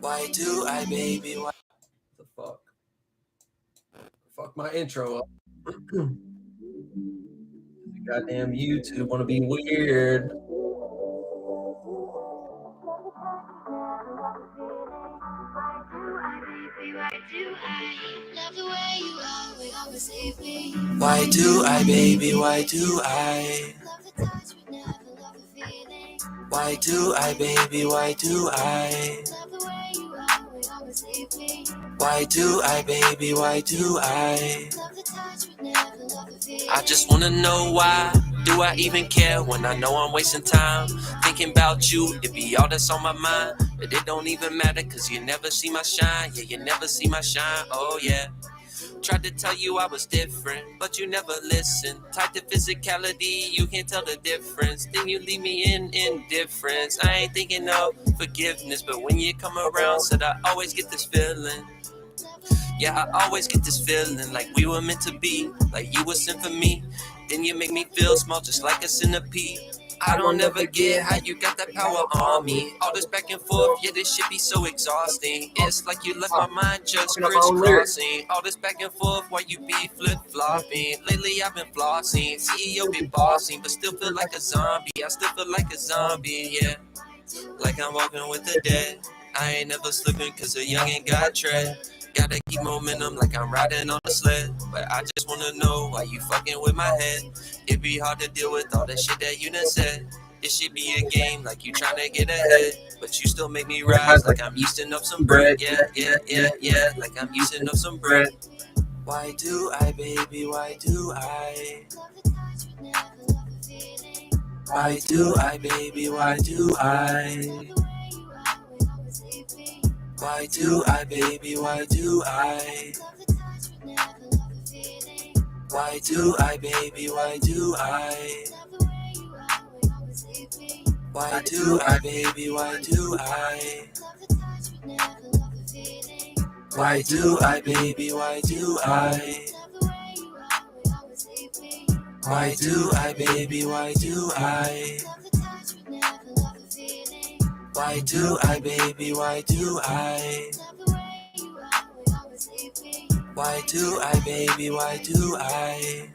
Why do I, baby? Why the fuck? Fuck my intro up. Goddamn YouTube wanna be weird. Why do I, baby? Why do I? Why do I, baby? Why do I? Why do I, baby? Why do I? I just wanna know why. Do I even care when I know I'm wasting time? Thinking about you, it be all that's on my mind. But it don't even matter, cause you never see my shine. Yeah, you never see my shine, oh yeah. Tried to tell you I was different, but you never listen. Type to physicality, you can't tell the difference. Then you leave me in indifference. I ain't thinking of forgiveness, but when you come around, said I always get this feeling. Yeah, I always get this feeling like we were meant to be, like you were sent for me. Then you make me feel small, just like a centipede. I don't ever get how you got that power on me. All this back and forth, yeah, this shit be so exhausting. It's like you left my mind just crisscrossing. All this back and forth while you be flip-flopping. Lately I've been flossing, CEO be bossing, but still feel like a zombie. I still feel like a zombie, yeah. Like I'm walking with the dead. I ain't never slipping cause a youngin' got tread. Gotta keep momentum like I'm riding on a sled. But I just wanna know why you fucking with my head. It be hard to deal with all the shit that you done said. This should be a game like you tryna get ahead. But you still make me rise like I'm yeasting up some bread. Yeah, like I'm yeasting up some bread. Why do I, baby, why do I? Why do I, baby, why do I? Why do I, baby, why do I? Why do I, baby, why do I? Why do I, baby, why do I? Why do I, baby, why do I? Why do I, baby, why do I? Why do I, baby, why do I? Why do I, baby, why do I?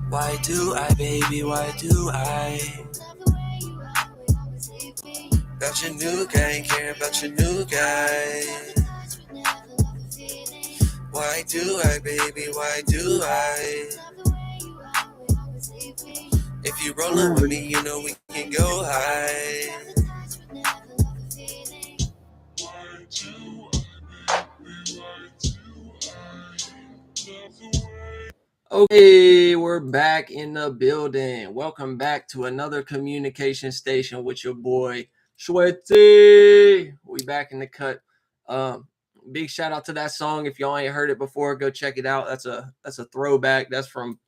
Why do I, baby, why do I? About your new guy, ain't care about your new guy. Why do I, baby, why do I? If you rollin' with me, you know we can go high. Okay, we're back in the building. Welcome back to another communication station with your boy YungSchwetzel. We back in the cut. Big shout out to that song. If y'all ain't heard it before, go check it out. That's a throwback. That's from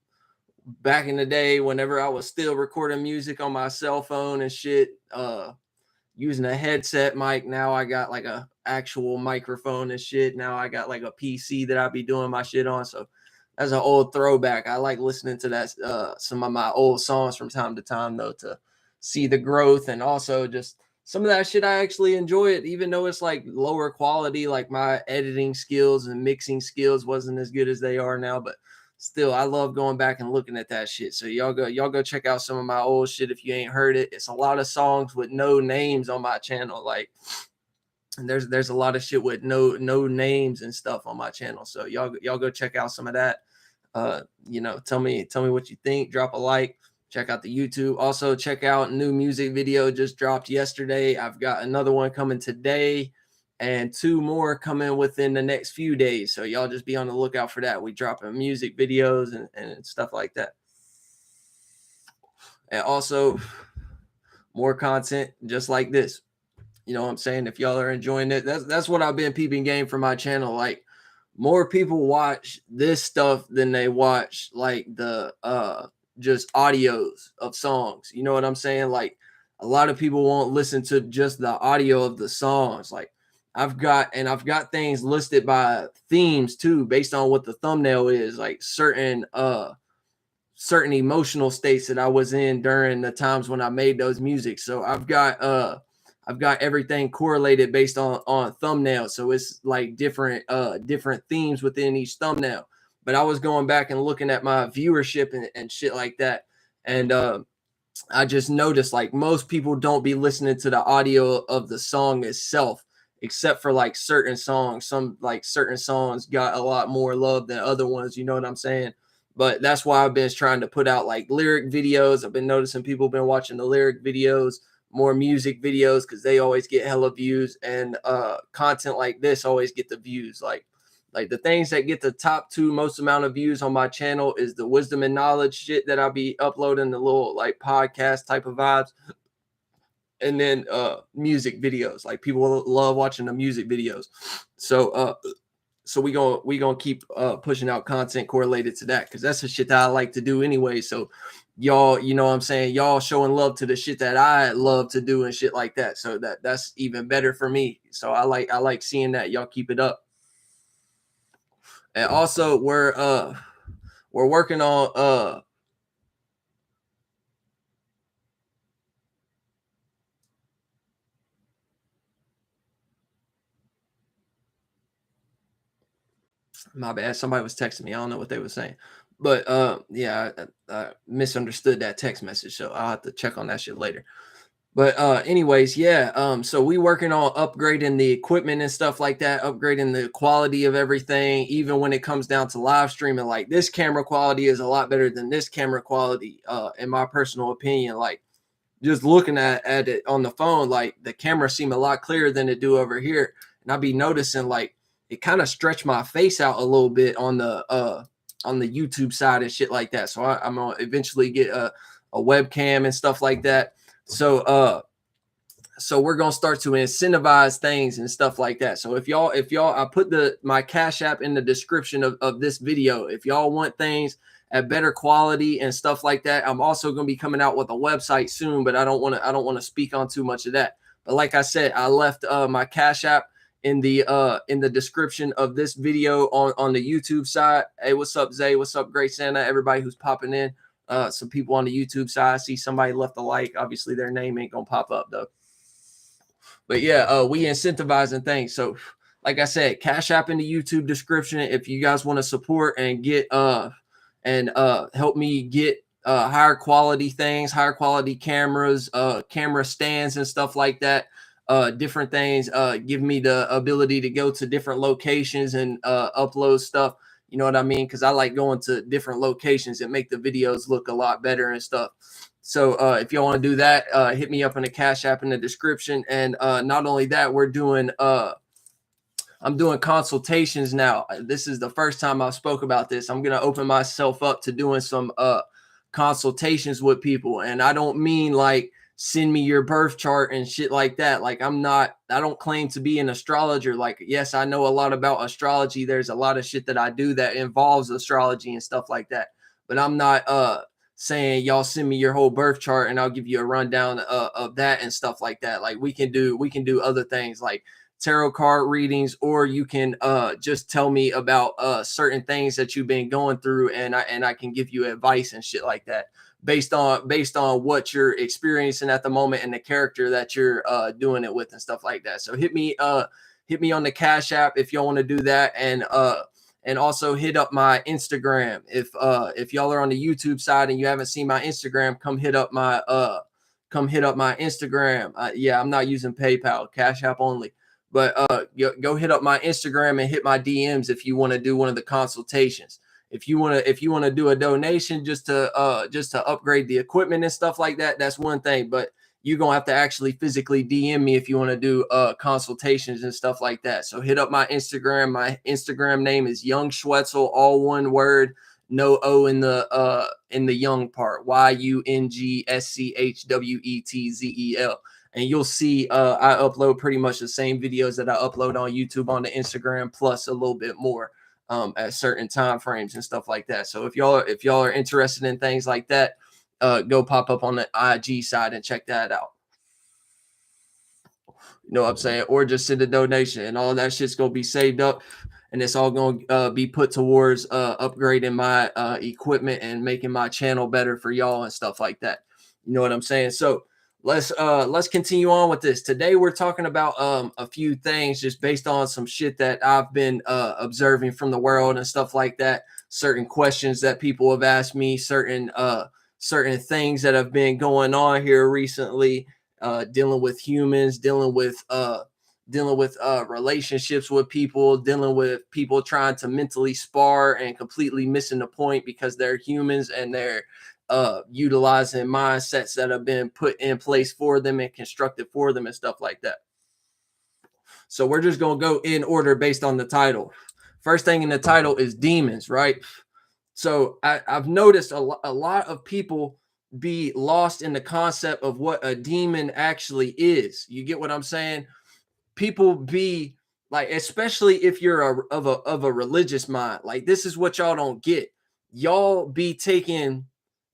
back in the day whenever I was still recording music on my cell phone and shit. Using a headset mic. Now I got like a actual microphone and shit. Now I got like a PC that I be doing my shit on. So that's an old throwback. I like listening to that some of my old songs from time to time though, to see the growth, and also just some of that shit I actually enjoy it, even though it's like lower quality. Like my editing skills and mixing skills wasn't as good as they are now, but still I love going back and looking at that shit. So y'all go check out some of my old shit if you ain't heard it. It's a lot of songs with no names on my channel. Like, and there's a lot of shit with no names and stuff on my channel. So y'all go check out some of that. Tell me what you think. Drop a like. Check out the YouTube. Also check out new music video just dropped yesterday. I've got another one coming today and 2 more coming within the next few days. So y'all just be on the lookout for that. We dropping music videos and stuff like that. And also more content just like this. You know what I'm saying? If y'all are enjoying it, that's what I've been peeping game for my channel. Like, more people watch this stuff than they watch like the just audios of songs. You know what I'm saying? Like, a lot of people won't listen to just the audio of the songs. Like, I've got things listed by themes too, based on what the thumbnail is, like certain emotional states that I was in during the times when I made those music. So I've got I've got everything correlated based on thumbnails. So it's like different themes within each thumbnail. But I was going back and looking at my viewership and shit like that. And I just noticed like most people don't be listening to the audio of the song itself, except for like certain songs. Some like certain songs got a lot more love than other ones. You know what I'm saying? But that's why I've been trying to put out like lyric videos. I've been noticing people been watching the lyric videos, more music videos, because they always get hella views, and content like this always get the views. Like the things that get the top two most amount of views on my channel is the wisdom and knowledge shit that I'll be uploading, the little like podcast type of vibes, and then music videos. Like people love watching the music videos. So we gonna keep pushing out content correlated to that, because that's the shit that I like to do anyway. So y'all, you know what I'm saying, y'all showing love to the shit that I love to do and shit like that. So that's even better for me. So I like seeing that. Y'all keep it up. And also we're working on my bad. Somebody was texting me. I don't know what they were saying. But yeah, I misunderstood that text message. So I'll have to check on that shit later. But anyways, yeah. So we working on upgrading the equipment and stuff like that, upgrading the quality of everything, even when it comes down to live streaming. Like this camera quality is a lot better than this camera quality, in my personal opinion. Like just looking at it on the phone, like the camera seem a lot clearer than it do over here. And I'll be noticing like it kind of stretched my face out a little bit on the YouTube side and shit like that. So I'm gonna eventually get a webcam and stuff like that. So we're gonna start to incentivize things and stuff like that. So if y'all, I put my Cash App in the description of this video. If y'all want things at better quality and stuff like that, I'm also gonna be coming out with a website soon, but I don't want to speak on too much of that. But like I said, I left my Cash App in the description of this video on the YouTube side. Hey, what's up, Zay? What's up, Great Santa? Everybody who's popping in. Some people on the YouTube side. I see somebody left a like. Obviously, their name ain't gonna pop up though. But yeah, we incentivizing things. So, like I said, Cash App in the YouTube description. If you guys want to support and get help me get higher quality things, higher quality cameras, camera stands and stuff like that. Different things, give me the ability to go to different locations and upload stuff. You know what I mean? Because I like going to different locations and make the videos look a lot better and stuff. So if y'all want to do that, hit me up in the Cash App in the description. And not only that, I'm doing consultations now. This is the first time I spoke about this. I'm gonna open myself up to doing some consultations with people, and I don't mean like send me your birth chart and shit like that. Like I don't claim to be an astrologer. Like, yes, I know a lot about astrology. There's a lot of shit that I do that involves astrology and stuff like that. But I'm not saying y'all send me your whole birth chart and I'll give you a rundown of that and stuff like that. Like we can do other things like tarot card readings, or you can just tell me about certain things that you've been going through, and I can give you advice and shit like that based on what you're experiencing at the moment and the character that you're doing it with and stuff like that. So hit me on the Cash App if y'all want to do that, and also hit up my Instagram. If y'all are on the YouTube side and you haven't seen my Instagram, come hit up my Instagram. Yeah, I'm not using PayPal, Cash App only. But go hit up my Instagram and hit my DMs if you want to do one of the consultations. If you want to do a donation just to upgrade the equipment and stuff like that, that's one thing. But you're gonna have to actually physically DM me if you want to do consultations and stuff like that. So hit up my Instagram. My Instagram name is YungSchwetzel, all one word, no O in the young part. YungSchwetzel. And you'll see I upload pretty much the same videos that I upload on YouTube on the Instagram, plus a little bit more at certain time frames and stuff like that. So if y'all are interested in things like that, go pop up on the IG side and check that out. You know what I'm saying? Or just send a donation, and all that shit's gonna be saved up, and it's all gonna be put towards upgrading my equipment and making my channel better for y'all and stuff like that. You know what I'm saying? So let's continue on with this. Today we're talking about a few things just based on some shit that I've been observing from the world and stuff like that. Certain questions that people have asked me, certain things that have been going on here recently, dealing with humans, dealing with relationships with people, dealing with people trying to mentally spar and completely missing the point because they're humans and they're utilizing mindsets that have been put in place for them and constructed for them and stuff like that. So we're just going to go in order based on the title. First thing in the title is demons, right? So I've noticed a lot of people be lost in the concept of what a demon actually is. You get what I'm saying? People be like, especially if you're of a religious mind, like this is what y'all don't get. Y'all be taking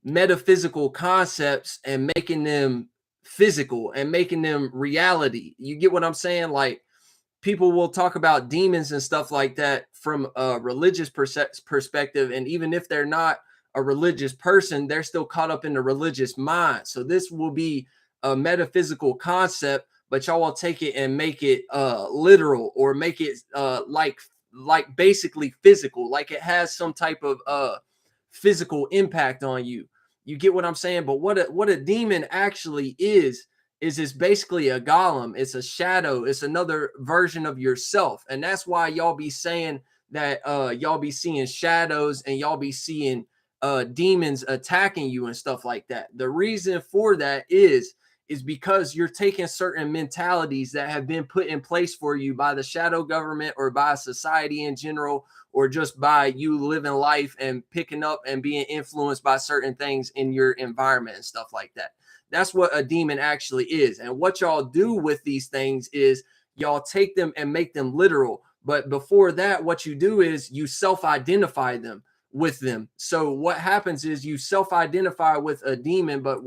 metaphysical concepts and making them physical and making them reality. You get what I'm saying? Like people will talk about demons and stuff like that from a religious perspective, and even if they're not a religious person, they're still caught up in the religious mind. So this will be a metaphysical concept, but y'all will take it and make it literal, or make it like basically physical, like it has some type of physical impact on you. You get what I'm saying? But what a demon actually is it's basically a golem. It's a shadow. It's another version of yourself. And that's why y'all be saying that y'all be seeing shadows and y'all be seeing demons attacking you and stuff like that. The reason for that is because you're taking certain mentalities that have been put in place for you by the shadow government or by society in general, or just by you living life and picking up and being influenced by certain things in your environment and stuff like that. That's what a demon actually is. And what y'all do with these things is y'all take them and make them literal. But before that, what you do is you self-identify them with them. So what happens is you self-identify with a demon, but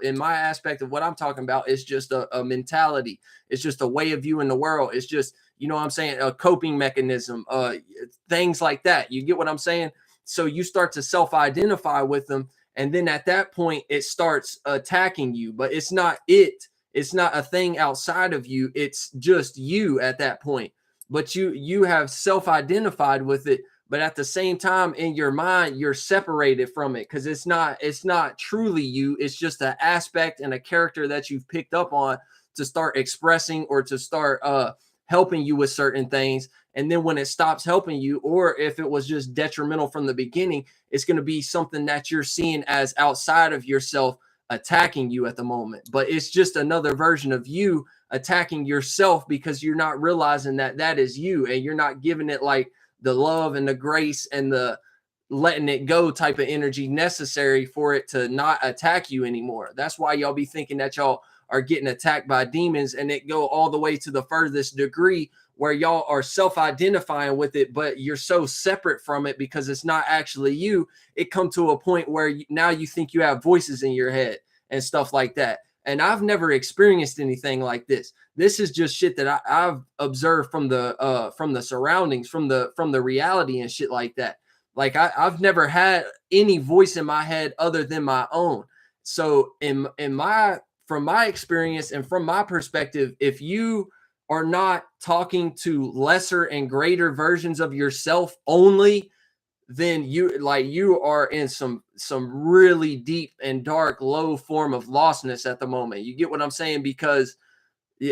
in my aspect of what I'm talking about, it's just a mentality. It's just a way of viewing the world. It's just, you know what I'm saying, a coping mechanism, things like that. You get what I'm saying? So you start to self-identify with them, and then at that point it starts attacking you. But it's not a thing outside of you. It's just you at that point. But you have self-identified with it, but at the same time in your mind you're separated from it, because it's not truly you. It's just an aspect and a character that you've picked up on to start expressing or to start helping you with certain things. And then when it stops helping you, or if it was just detrimental from the beginning, it's going to be something that you're seeing as outside of yourself attacking you at the moment. But it's just another version of you attacking yourself, because you're not realizing that that is you, and you're not giving it like the love and the grace and the letting it go type of energy necessary for it to not attack you anymore. That's why y'all be thinking that y'all are getting attacked by demons, and it go all the way to the furthest degree where y'all are self-identifying with it, but you're so separate from it because it's not actually you. It come to a point where now you think you have voices in your head and stuff like that. And I've never experienced anything like this. This is just shit that I've observed from the surroundings, from the reality and shit like that. Like I've never had any voice in my head other than my own. So from my experience and from my perspective, if you are not talking to lesser and greater versions of yourself only, then you are in some really deep and dark, low form of lostness at the moment. You get what I'm saying? Because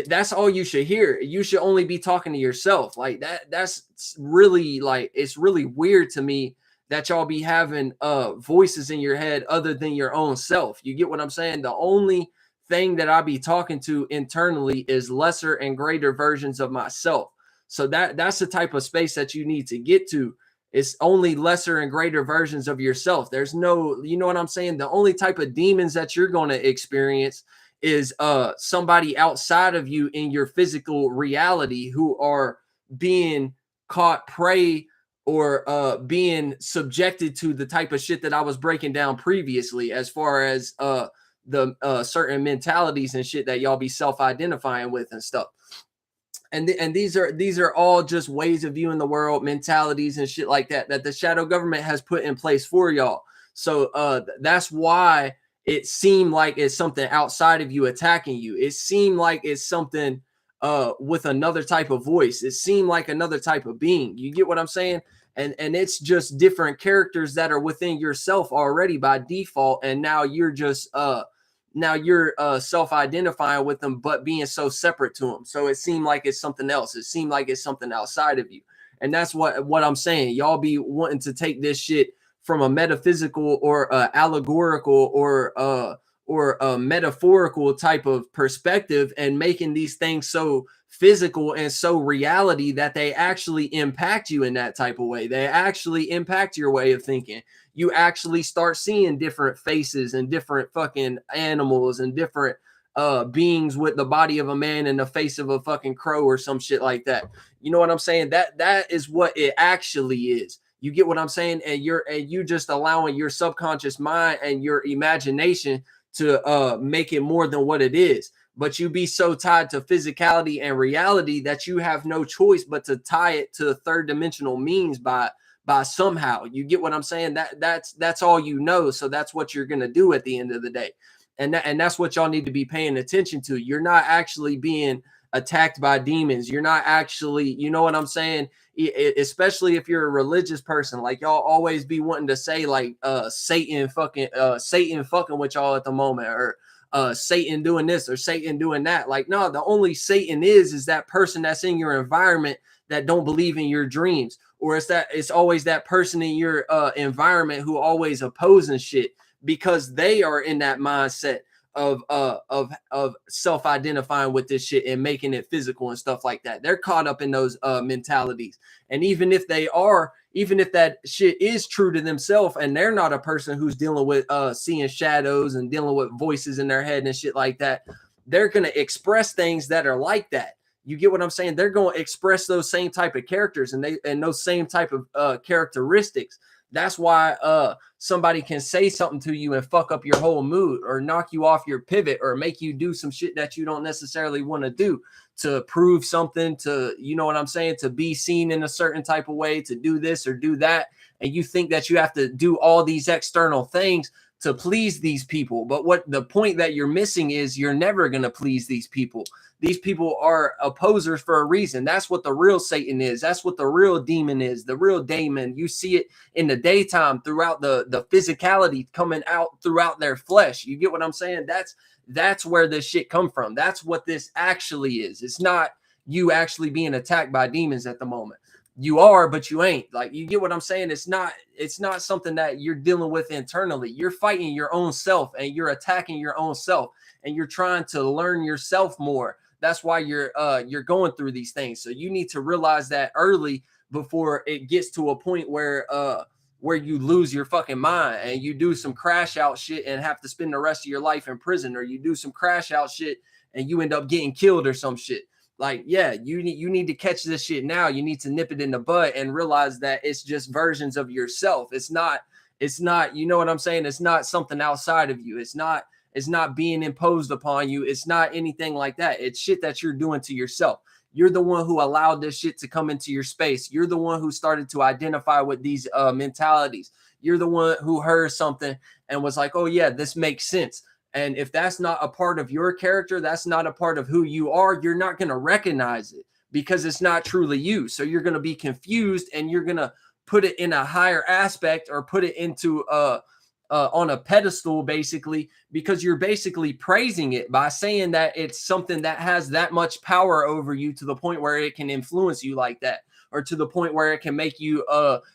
that's all you should hear. You should only be talking to yourself. Like that's really, like, it's really weird to me that y'all be having voices in your head other than your own self. You get what I'm saying? The only thing that I be talking to internally is lesser and greater versions of myself. So that's the type of space that you need to get to. It's only lesser and greater versions of yourself. There's no, you know what I'm saying? The only type of demons that you're going to experience is somebody outside of you in your physical reality who are being caught prey or being subjected to the type of shit that I was breaking down previously, as far as the certain mentalities and shit that y'all be self-identifying with and stuff. And these are all just ways of viewing the world, mentalities and shit like that the shadow government has put in place for y'all. So that's why it seem like it's something outside of you attacking you. It seemed like it's something with another type of voice. It seemed like another type of being. You get what I'm saying? And it's just different characters that are within yourself already by default, and now you're just self-identifying with them, but being so separate to them. So it seemed like it's something else. It seemed like it's something outside of you. And that's what I'm saying. Y'all be wanting to take this shit from a metaphysical or allegorical or a metaphorical type of perspective, and making these things so physical and so reality that they actually impact you in that type of way. They actually impact your way of thinking. You actually start seeing different faces and different fucking animals and different beings with the body of a man and the face of a fucking crow or some shit like that. You know what I'm saying? That is what it actually is. You get what I'm saying? And you just allowing your subconscious mind and your imagination to make it more than what it is. But you be so tied to physicality and reality that you have no choice but to tie it to third dimensional means by somehow. You get what I'm saying? That's all you know. So that's what you're gonna do at the end of the day. And that's what y'all need to be paying attention to. You're not actually being attacked by demons. You're not actually, you know what I'm saying? Especially if you're a religious person, like y'all always be wanting to say like Satan fucking with y'all at the moment, or Satan doing this or Satan doing that. Like, no, the only Satan is that person that's in your environment that don't believe in your dreams, or it's always that person in your environment who always opposing shit, because they are in that mindset of self-identifying with this shit and making it physical and stuff like that. They're caught up in those mentalities. And even if that shit is true to themselves, and they're not a person who's dealing with seeing shadows and dealing with voices in their head and shit like that, they're going to express things that are like that. You get what I'm saying? They're going to express those same type of characters and those same type of characteristics. That's why somebody can say something to you and fuck up your whole mood, or knock you off your pivot, or make you do some shit that you don't necessarily want to do, to prove something, to, you know what I'm saying, to be seen in a certain type of way, to do this or do that. And you think that you have to do all these external things to please these people. But what the point that you're missing is, you're never going to please these people. These people are opposers for a reason. That's what the real Satan is. That's what the real demon is. The real daemon. You see it in the daytime throughout the physicality coming out throughout their flesh. You get what I'm saying? That's where this shit come from. That's what this actually is. It's not you actually being attacked by demons at the moment. You are, but you ain't. Like, you get what I'm saying? It's not something that you're dealing with internally. You're fighting your own self, and you're attacking your own self, and you're trying to learn yourself more. That's why you're going through these things. So you need to realize that early, before it gets to a point where you lose your fucking mind and you do some crash out shit and have to spend the rest of your life in prison, or you do some crash out shit and you end up getting killed or some shit. Like, yeah, you need to catch this shit now. You need to nip it in the bud and realize that it's just versions of yourself. It's not, you know what I'm saying? It's not something outside of you. It's not being imposed upon you. It's not anything like that. It's shit that you're doing to yourself. You're the one who allowed this shit to come into your space. You're the one who started to identify with these mentalities. You're the one who heard something and was like, oh yeah, this makes sense. And if that's not a part of your character, that's not a part of who you are, you're not going to recognize it, because it's not truly you. So you're going to be confused, and you're going to put it in a higher aspect, or put it into on a pedestal, basically, because you're basically praising it by saying that it's something that has that much power over you, to the point where it can influence you like that, or to the point where it can make you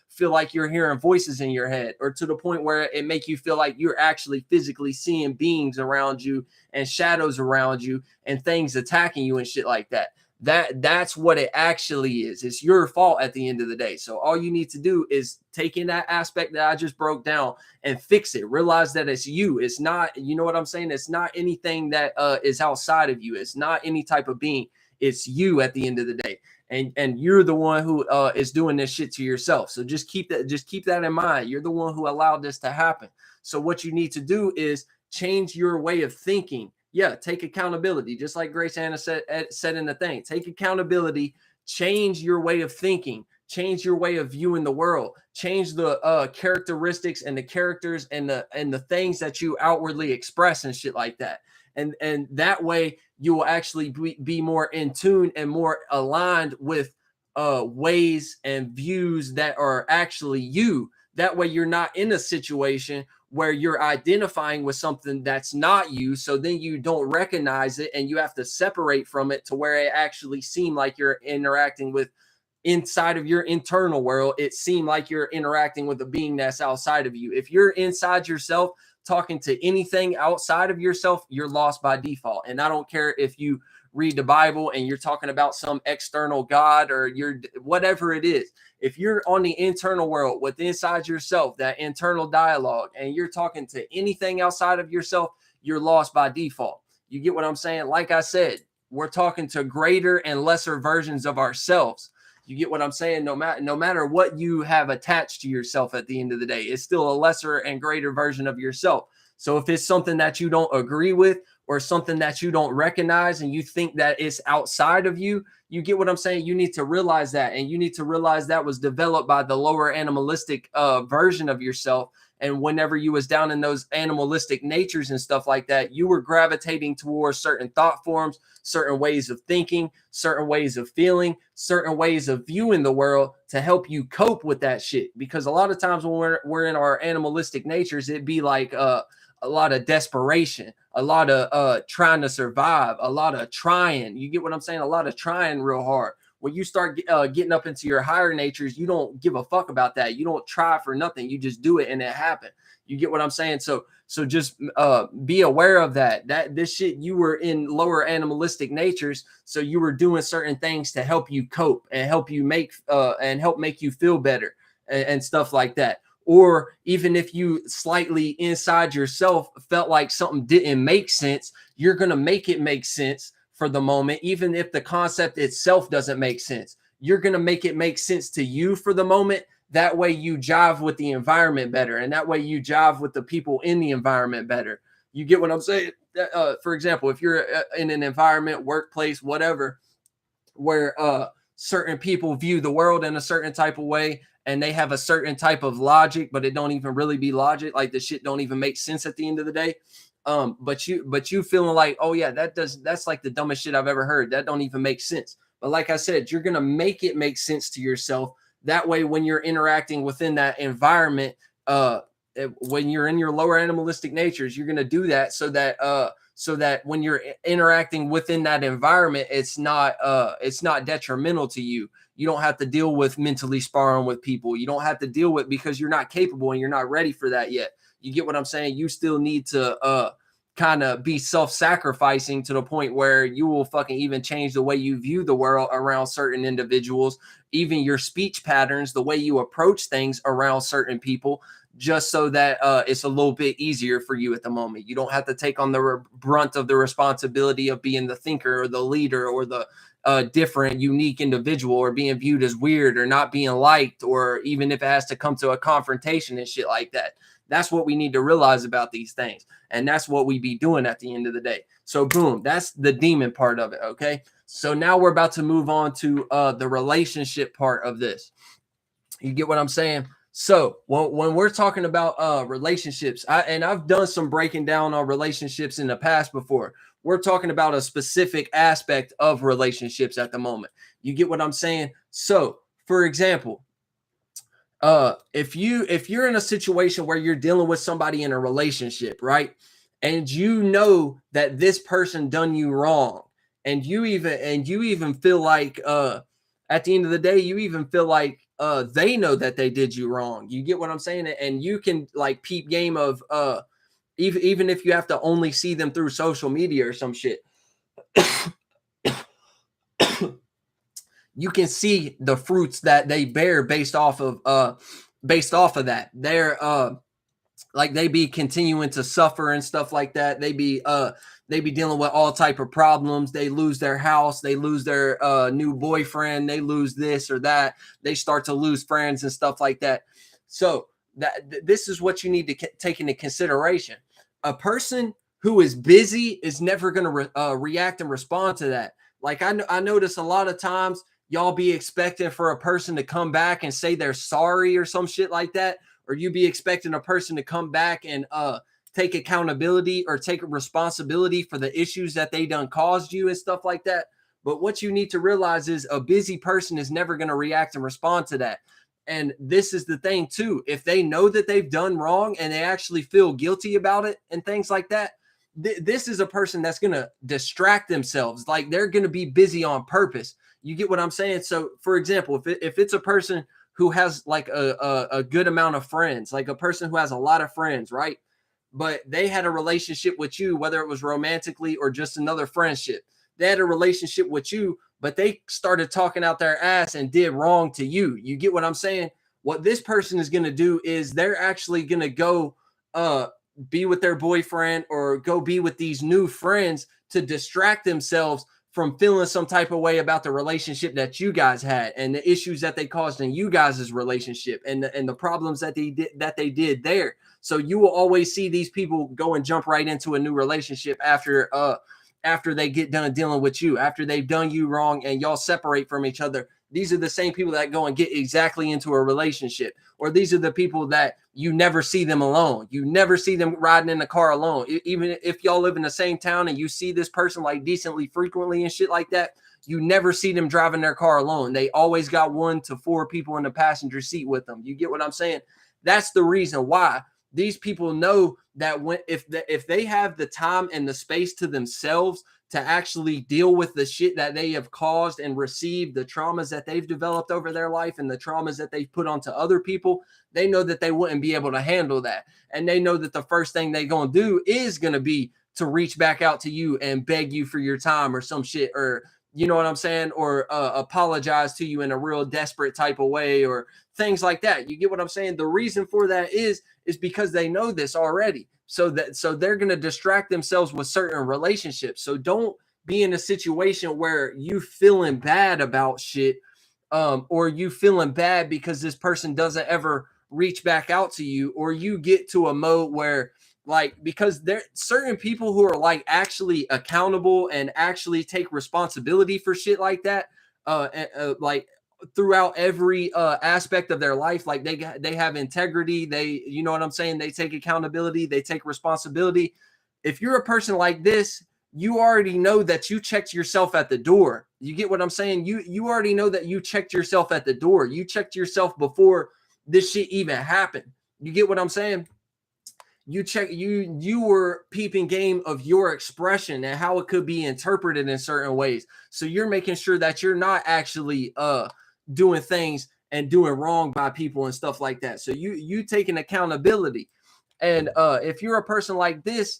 feel like you're hearing voices in your head, or to the point where it make you feel like you're actually physically seeing beings around you and shadows around you and things attacking you and shit like that. That's what it actually is. It's your fault at the end of the day. So all you need to do is take in that aspect that I just broke down and fix it. Realize that it's you. It's not, you know what I'm saying? It's not anything that is outside of you. It's not any type of being. It's you at the end of the day. And you're the one who is doing this shit to yourself. So just keep that in mind. You're the one who allowed this to happen. So what you need to do is change your way of thinking. Yeah, take accountability, just like Grace Anna said in the thing. Take accountability, change your way of thinking, change your way of viewing the world, change the characteristics and the characters and the things that you outwardly express and shit like that. And that way you will actually be more in tune and more aligned with ways and views that are actually you. That way you're not in a situation where you're identifying with something that's not you, so then you don't recognize it and you have to separate from it to where it actually seems like you're interacting with inside of your internal world. It seemed like you're interacting with a being that's outside of you. If you're inside yourself talking to anything outside of yourself, you're lost by default. And I don't care if you read the Bible and you're talking about some external God or you're whatever it is. If you're on the internal world with inside yourself, that internal dialogue, and you're talking to anything outside of yourself, you're lost by default. You get what I'm saying? Like I said, we're talking to greater and lesser versions of ourselves. You get what I'm saying? No matter what you have attached to yourself at the end of the day, it's still a lesser and greater version of yourself. So if it's something that you don't agree with or something that you don't recognize and you think that it's outside of you, you get what I'm saying? You need to realize that, and you need to realize that was developed by the lower animalistic version of yourself. And whenever you was down in those animalistic natures and stuff like that, you were gravitating towards certain thought forms, certain ways of thinking, certain ways of feeling, certain ways of viewing the world to help you cope with that shit. Because a lot of times when we're in our animalistic natures, it'd be like a lot of desperation, a lot of trying to survive, a lot of trying. You get what I'm saying? A lot of trying real hard. When you start getting up into your higher natures, you don't give a fuck about that. You don't try for nothing. You just do it and it happens. You get what I'm saying? So just be aware of that. That this shit, you were in lower animalistic natures, so you were doing certain things to help you cope and help you make you feel better and stuff like that. Or even if you slightly inside yourself felt like something didn't make sense, you're gonna make it make sense for the moment, even if the concept itself doesn't make sense. You're going to make it make sense to you for the moment. That way you jive with the environment better. And that way you jive with the people in the environment better. You get what I'm saying? For example, if you're in an environment, workplace, whatever, where certain people view the world in a certain type of way and they have a certain type of logic, but it don't even really be logic. Like the shit don't even make sense at the end of the day. But you feeling like, oh yeah, that's like the dumbest shit I've ever heard. That don't even make sense. But like I said, you're gonna make it make sense to yourself. That way, when you're interacting within that environment, when you're in your lower animalistic natures, you're gonna do that so that when you're interacting within that environment, it's not detrimental to you. You don't have to deal with mentally sparring with people. You don't have to deal with because you're not capable and you're not ready for that yet. You get what I'm saying? You still need to kind of be self-sacrificing to the point where you will fucking even change the way you view the world around certain individuals, even your speech patterns, the way you approach things around certain people, just so that it's a little bit easier for you at the moment. You don't have to take on the brunt of the responsibility of being the thinker or the leader or the different, unique individual, or being viewed as weird or not being liked, or even if it has to come to a confrontation and shit like that. That's what we need to realize about these things. And that's what we be doing at the end of the day. So boom, that's the demon part of it. Okay. So now we're about to move on to the relationship part of this. You get what I'm saying? So when we're talking about relationships, I've done some breaking down on relationships in the past before. We're talking about a specific aspect of relationships at the moment. You get what I'm saying? So for example, if you're in a situation where you're dealing with somebody in a relationship, right, and you know that this person done you wrong, and you even feel like at the end of the day you even feel like they know that they did you wrong. You get what I'm saying? And you can like peep game of even if you have to only see them through social media or some shit. You can see the fruits that they bear based off of that. They're like they be continuing to suffer and stuff like that. They be dealing with all type of problems. They lose their house, they lose their new boyfriend, they lose this or that. They start to lose friends and stuff like that. So this is what you need to take into consideration. A person who is busy is never going to react and respond to that. Like I notice a lot of times y'all be expecting for a person to come back and say they're sorry or some shit like that, or you be expecting a person to come back and take accountability or take responsibility for the issues that they done caused you and stuff like that. But what you need to realize is a busy person is never going to react and respond to that. And this is the thing too. If they know that they've done wrong and they actually feel guilty about it and things like that, this is a person that's going to distract themselves. Like they're going to be busy on purpose. You get what I'm saying? So for example, if it's a person who has like a good amount of friends, like a person who has a lot of friends, right? But they had a relationship with you, whether it was romantically or just another friendship. They had a relationship with you, but they started talking out their ass and did wrong to you. You get what I'm saying? What this person is going to do is they're actually going to go be with their boyfriend or go be with these new friends to distract themselves from feeling some type of way about the relationship that you guys had and the issues that they caused in you guys' relationship and the problems that they did there. So you will always see these people go and jump right into a new relationship after they get done dealing with you, after they've done you wrong and y'all separate from each other. These are the same people that go and get exactly into a relationship, or these are the people that you never see them alone. You never see them riding in the car alone. Even if y'all live in the same town and you see this person like decently frequently and shit like that, you never see them driving their car alone. They always got 1 to 4 people in the passenger seat with them. You get what I'm saying? That's the reason why these people know that if they have the time and the space to themselves to actually deal with the shit that they have caused and received, the traumas that they've developed over their life and the traumas that they've put onto other people, they know that they wouldn't be able to handle that. And they know that the first thing they're going to do is going to be to reach back out to you and beg you for your time or some shit, or you know what I'm saying? Or apologize to you in a real desperate type of way or things like that. You get what I'm saying? The reason for that is because they know this already. So they're going to distract themselves with certain relationships. So don't be in a situation where you feeling bad about shit, or you feeling bad because this person doesn't ever reach back out to you, or you get to a mode where like, because there certain people who are like actually accountable and actually take responsibility for shit like that, like throughout every aspect of their life. Like they have integrity, they, you know what I'm saying, they take accountability, they take responsibility. If you're a person like this, you already know that you checked yourself at the door. You get what I'm saying? You already know that you checked yourself at the door. You checked yourself before this shit even happened. You get what I'm saying? You were peeping game of your expression and how it could be interpreted in certain ways. So you're making sure that you're not actually doing things and doing wrong by people and stuff like that. So you taking accountability. And if you're a person like this,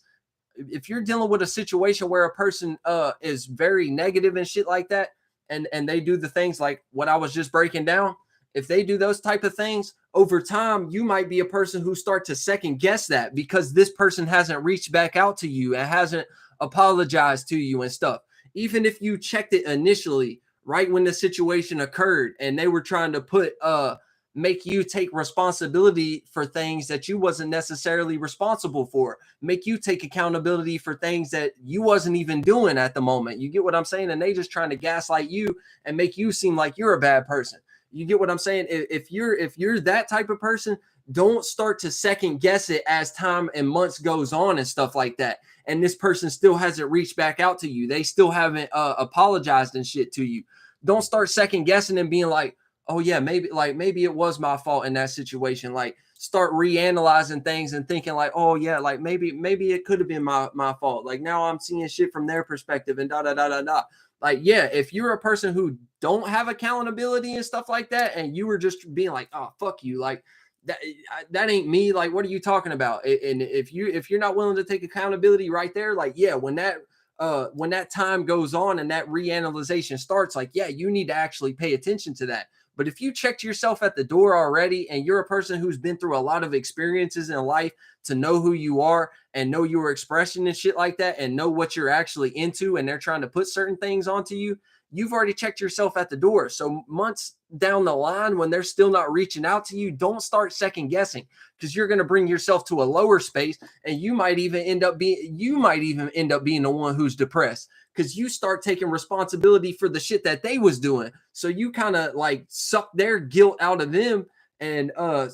if you're dealing with a situation where a person is very negative and shit like that, and they do the things like what I was just breaking down, if they do those type of things over time, you might be a person who start to second guess that because this person hasn't reached back out to you and hasn't apologized to you and stuff. Even if you checked it initially, right when the situation occurred and they were trying to make you take responsibility for things that you wasn't necessarily responsible for, make you take accountability for things that you wasn't even doing at the moment. You get what I'm saying? And they just trying to gaslight you and make you seem like you're a bad person. You get what I'm saying? If you're that type of person, don't start to second guess it as time and months goes on and stuff like that. And this person still hasn't reached back out to you. They still haven't apologized and shit to you. Don't start second guessing and being like, oh yeah, maybe it was my fault in that situation. Like start reanalyzing things and thinking like, oh yeah, like maybe it could have been my fault. Like now I'm seeing shit from their perspective and da da da da da. Like, yeah, if you're a person who don't have accountability and stuff like that, and you were just being like, oh, fuck you, like that ain't me. Like, what are you talking about? And if you're not willing to take accountability right there, like, yeah, when that time goes on and that reanalyzation starts, like, yeah, you need to actually pay attention to that. But if you checked yourself at the door already and you're a person who's been through a lot of experiences in life to know who you are and know your expression and shit like that and know what you're actually into, and they're trying to put certain things onto you, you've already checked yourself at the door. So months down the line, when they're still not reaching out to you, don't start second guessing, because you're going to bring yourself to a lower space and you might even end up being the one who's depressed, because you start taking responsibility for the shit that they was doing. So you kind of like suck their guilt out of them and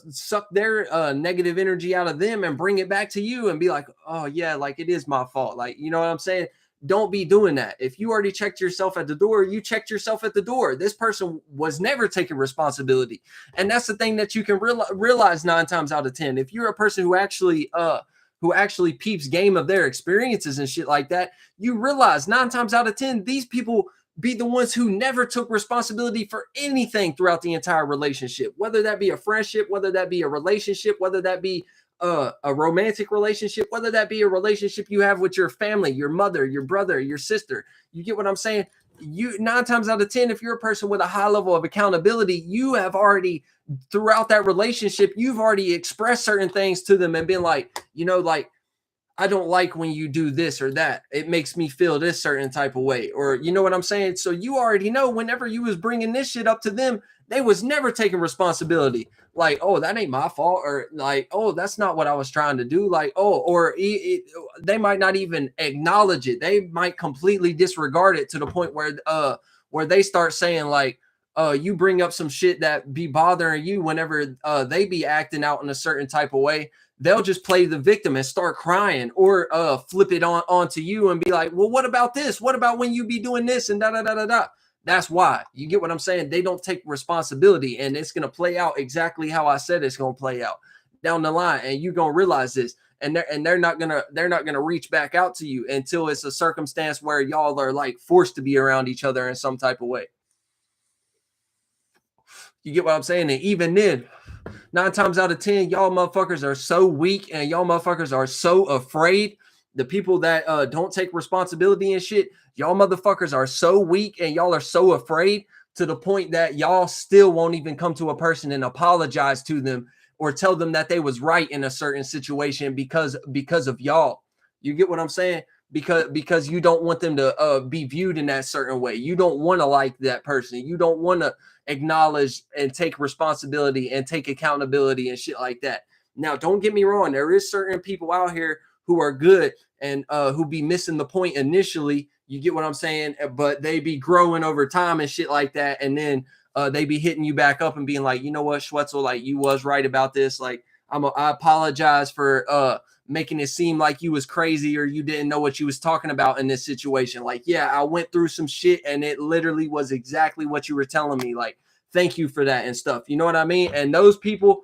suck their negative energy out of them and bring it back to you and be like, oh yeah, like it is my fault. Like, you know what I'm saying? Don't be doing that. If you already checked yourself at the door, you checked yourself at the door. This person was never taking responsibility. And that's the thing that you can realize 9 times out of 10. If you're a person who actually peeps game of their experiences and shit like that, you realize 9 times out of 10, these people be the ones who never took responsibility for anything throughout the entire relationship, whether that be a friendship, whether that be a relationship, whether that be a romantic relationship, whether that be a relationship you have with your family, your mother, your brother, your sister. You get what I'm saying? You 9 times out of 10, if you're a person with a high level of accountability, you have already throughout that relationship, you've already expressed certain things to them and been like, you know, like, I don't like when you do this or that. It makes me feel this certain type of way. Or you know what I'm saying? So you already know whenever you was bringing this shit up to them, they was never taking responsibility. Like, oh, that ain't my fault. Or like, oh, that's not what I was trying to do. Like, oh, or they might not even acknowledge it. They might completely disregard it to the point where they start saying like, you bring up some shit that be bothering you whenever they be acting out in a certain type of way. They'll just play the victim and start crying or flip it onto you and be like, well, what about this? What about when you be doing this and da da da da da? That's why. You get what I'm saying? They don't take responsibility, and it's going to play out exactly how I said it's going to play out down the line, and you're going to realize this. And they're not gonna reach back out to you until it's a circumstance where y'all are like forced to be around each other in some type of way. You get what I'm saying? And even then, 9 times out of 10, y'all motherfuckers are so weak and y'all motherfuckers are so afraid. The people that don't take responsibility and shit, y'all motherfuckers are so weak and y'all are so afraid to the point that y'all still won't even come to a person and apologize to them or tell them that they was right in a certain situation because of y'all. You get what I'm saying? Because you don't want them to be viewed in that certain way. You don't want to like that person. You don't want to acknowledge and take responsibility and take accountability and shit like that. Now, don't get me wrong. There is certain people out here who are good and who be missing the point initially. You get what I'm saying? But they be growing over time and shit like that. And then they be hitting you back up and being like, you know what, Schwetzel, like you was right about this. Like I apologize for making it seem like you was crazy or you didn't know what you was talking about in this situation. Like, yeah, I went through some shit and it literally was exactly what you were telling me. Like, thank you for that and stuff. You know what I mean? And those people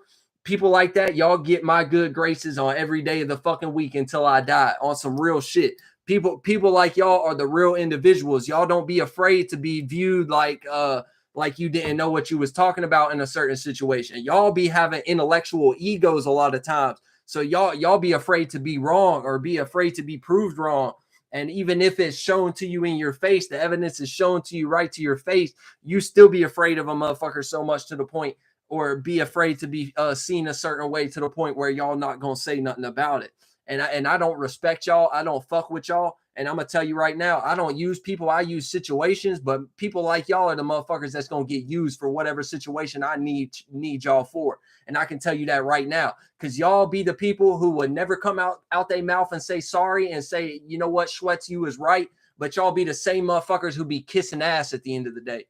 like that, y'all get my good graces on every day of the fucking week until I die on some real shit. People like y'all are the real individuals. Y'all don't be afraid to be viewed like you didn't know what you was talking about in a certain situation. Y'all be having intellectual egos a lot of times. So y'all be afraid to be wrong or be afraid to be proved wrong. And even if it's shown to you in your face, the evidence is shown to you right to your face, you still be afraid of a motherfucker so much to the point or be afraid to be seen a certain way to the point where y'all not going to say nothing about it. And I don't respect y'all. I don't fuck with y'all. And I'm going to tell you right now, I don't use people. I use situations, but people like y'all are the motherfuckers that's going to get used for whatever situation I need y'all for. And I can tell you that right now, because y'all be the people who would never come out their mouth and say sorry and say, you know what, Schwetz, you was right. But y'all be the same motherfuckers who be kissing ass at the end of the day.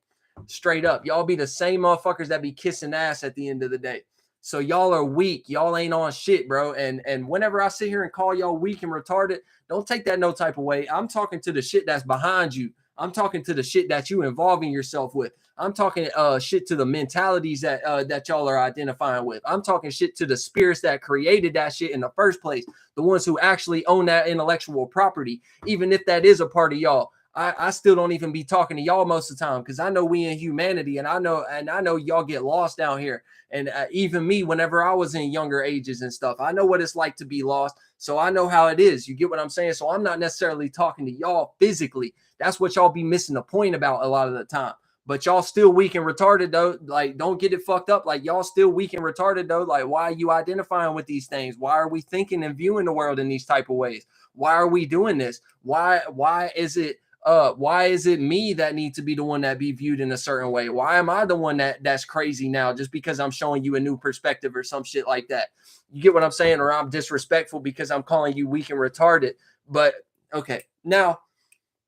Straight up. Y'all be the same motherfuckers that be kissing ass at the end of the day. So y'all are weak. Y'all ain't on shit, bro. And whenever I sit here and call y'all weak and retarded, don't take that no type of way. I'm talking to the shit that's behind you. I'm talking to the shit that you involving yourself with. I'm talking shit to the mentalities that y'all are identifying with. I'm talking shit to the spirits that created that shit in the first place. The ones who actually own that intellectual property, even if that is a part of y'all. I still don't even be talking to y'all most of the time because I know we in humanity and I know y'all get lost down here. And even me, whenever I was in younger ages and stuff, I know what it's like to be lost. So I know how it is. You get what I'm saying? So I'm not necessarily talking to y'all physically. That's what y'all be missing the point about a lot of the time. But y'all still weak and retarded though. Like, don't get it fucked up. Like, y'all still weak and retarded though. Like, why are you identifying with these things? Why are we thinking and viewing the world in these type of ways? Why are we doing this? Why is it me that needs to be the one that be viewed in a certain way? Why am I the one that's crazy now just because I'm showing you a new perspective or some shit like that? You get what I'm saying? Or I'm disrespectful because I'm calling you weak and retarded. But okay, now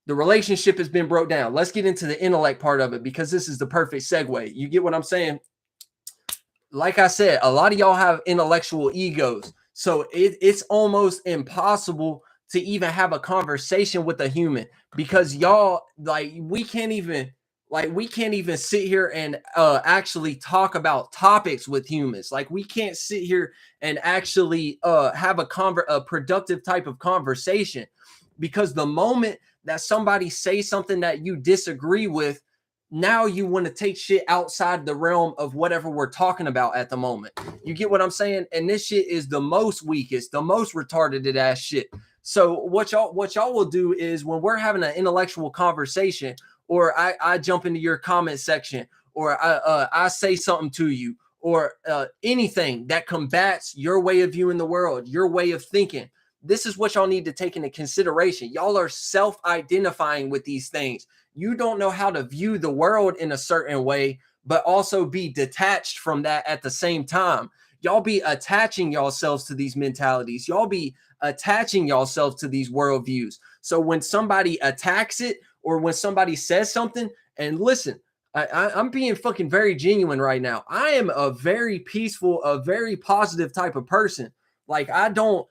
The relationship has been broke down. Let's get into the intellect part of it, because this is the perfect segue. You get what I'm saying? Like I said, a lot of y'all have intellectual egos. So it's almost impossible to even have a conversation with a human, because y'all, like, we can't even sit here and actually talk about topics with humans. Like, we can't sit here and actually have a productive type of conversation, because the moment that somebody says something that you disagree with, now you want to take shit outside the realm of whatever we're talking about at the moment. You get what I'm saying? And this shit is the most weakest, the most retarded ass shit. So what y'all will do is, when we're having an intellectual conversation, or I jump into your comment section, or I say something to you, or anything that combats your way of viewing the world, your way of thinking, this is what y'all need to take into consideration. Y'all are self-identifying with these things. You don't know how to view the world in a certain way, but also be detached from that at the same time. Y'all be attaching yourselves to these mentalities. Y'all be attaching yourselves to these worldviews. So when somebody attacks it, or when somebody says something, and listen, I'm being fucking very genuine right now. I am a very peaceful, a very positive type of person. Like, I don't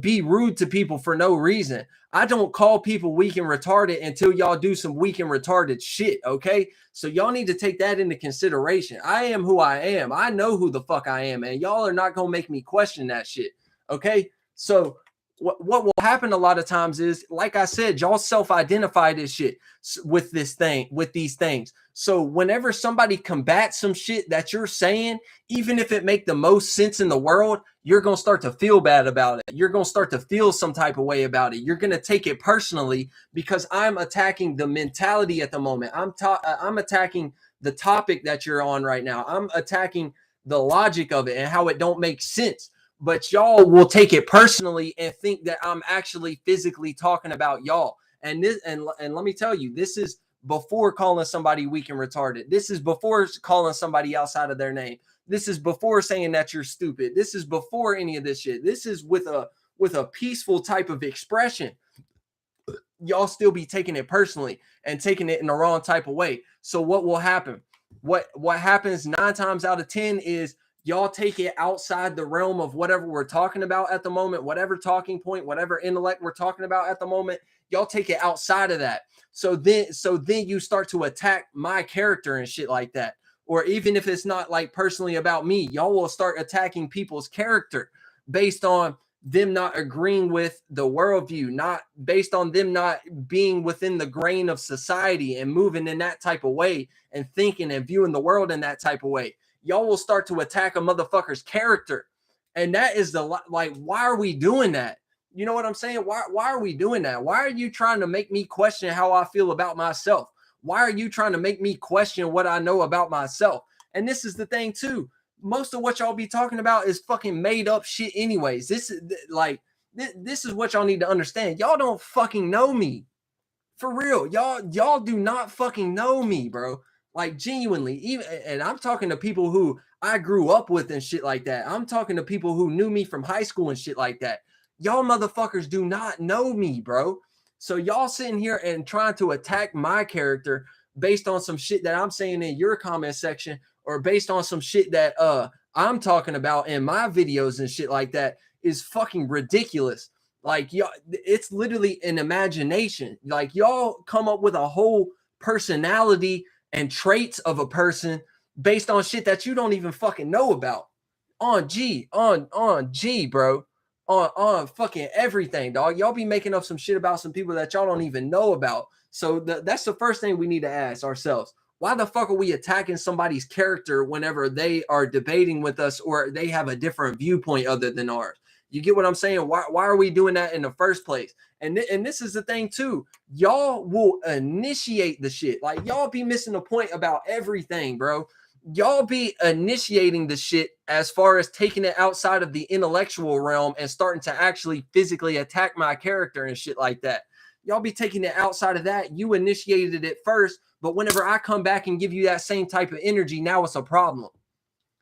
be rude to people for no reason. I don't call people weak and retarded until y'all do some weak and retarded shit, okay? So y'all need to take that into consideration. I am who I am. I know who the fuck I am, and y'all are not going to make me question that shit, okay? So what will happen a lot of times is, like I said, y'all self-identify this shit with these things. So whenever somebody combats some shit that you're saying, even if it make the most sense in the world, you're going to start to feel bad about it. You're going to start to feel some type of way about it. You're going to take it personally, because I'm attacking the mentality at the moment. I'm attacking the topic that you're on right now. I'm attacking the logic of it and how it don't make sense. But y'all will take it personally and think that I'm actually physically talking about y'all. And let me tell you, this is before calling somebody weak and retarded. This is before calling somebody outside of their name. This is before saying that you're stupid. This is before any of this shit. This is with a peaceful type of expression. Y'all still be taking it personally and taking it in the wrong type of way. So what will happen? What happens 9 times out of 10 is, y'all take it outside the realm of whatever we're talking about at the moment, whatever talking point, whatever intellect we're talking about at the moment. Y'all take it outside of that. So then you start to attack my character and shit like that. Or even if it's not like personally about me, y'all will start attacking people's character based on them not agreeing with the worldview, not based on them not being within the grain of society and moving in that type of way and thinking and viewing the world in that type of way. Y'all will start to attack a motherfucker's character. And that is like, why are we doing that? You know what I'm saying? Why are we doing that? Why are you trying to make me question how I feel about myself? Why are you trying to make me question what I know about myself? And this is the thing too. Most of what y'all be talking about is fucking made up shit anyways. This is what y'all need to understand. Y'all don't fucking know me. For real. Y'all do not fucking know me, bro. Like, genuinely. Even, and I'm talking to people who I grew up with and shit like that. I'm talking to people who knew me from high school and shit like that. Y'all motherfuckers do not know me, bro. So y'all sitting here and trying to attack my character based on some shit that I'm saying in your comment section, or based on some shit that I'm talking about in my videos and shit like that, is fucking ridiculous. Like, y'all, it's literally an imagination. Like, y'all come up with a whole personality and traits of a person based on shit that you don't even fucking know about. On G, bro. On fucking everything, dog. Y'all be making up some shit about some people that y'all don't even know about. So that's the first thing we need to ask ourselves. Why the fuck are we attacking somebody's character whenever they are debating with us, or they have a different viewpoint other than ours? You get what I'm saying? Why are we doing that in the first place? And this is the thing too. Y'all will initiate the shit. Like, y'all be missing the point about everything, bro. Y'all be initiating the shit as far as taking it outside of the intellectual realm and starting to actually physically attack my character and shit like that. Y'all be taking it outside of that. You initiated it first, but whenever I come back and give you that same type of energy, now it's a problem.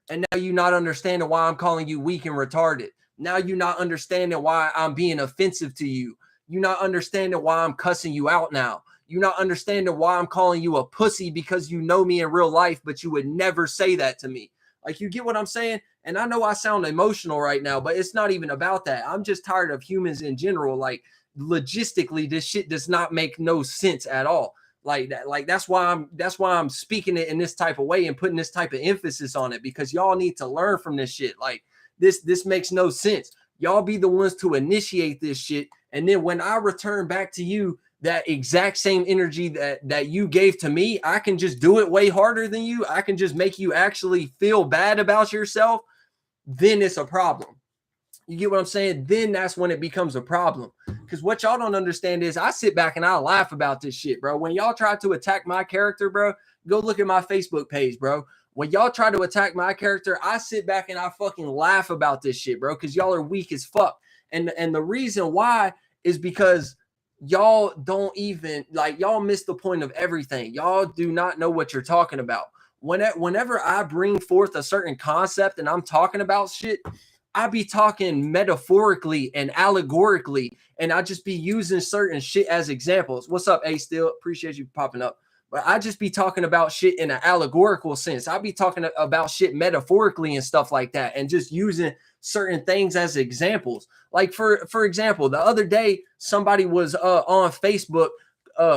And now you're not understanding why I'm calling you weak and retarded. Now you're not understanding why I'm being offensive to you. You're not understanding why I'm cussing you out now. You're not understanding why I'm calling you a pussy, because you know me in real life, but you would never say that to me. Like, you get what I'm saying? And I know I sound emotional right now, but it's not even about that. I'm just tired of humans in general. Like, logistically, this shit does not make no sense at all. Like that, that's why I'm speaking it in this type of way and putting this type of emphasis on it, because y'all need to learn from this shit. Like, this makes no sense. Y'all be the ones to initiate this shit, and then when I return back to you that exact same energy that you gave to me, I can just do it way harder than you. I can just make you actually feel bad about yourself. Then it's a problem. You get what I'm saying? Then that's when it becomes a problem. Because what y'all don't understand is I sit back and I laugh about this shit, bro. When y'all try to attack my character, bro, go look at my Facebook page, bro. When y'all try to attack my character, I sit back and I fucking laugh about this shit, bro, because y'all are weak as fuck. And the reason why is because y'all don't even, like, y'all miss the point of everything. Y'all do not know what you're talking about. Whenever I bring forth a certain concept and I'm talking about shit, I be talking metaphorically and allegorically, and I just be using certain shit as examples. What's up, A Still? Appreciate you popping up. But I just be talking about shit in an allegorical sense. I be talking about shit metaphorically and stuff like that, and just using certain things as examples. Like, for example, the other day somebody was on Facebook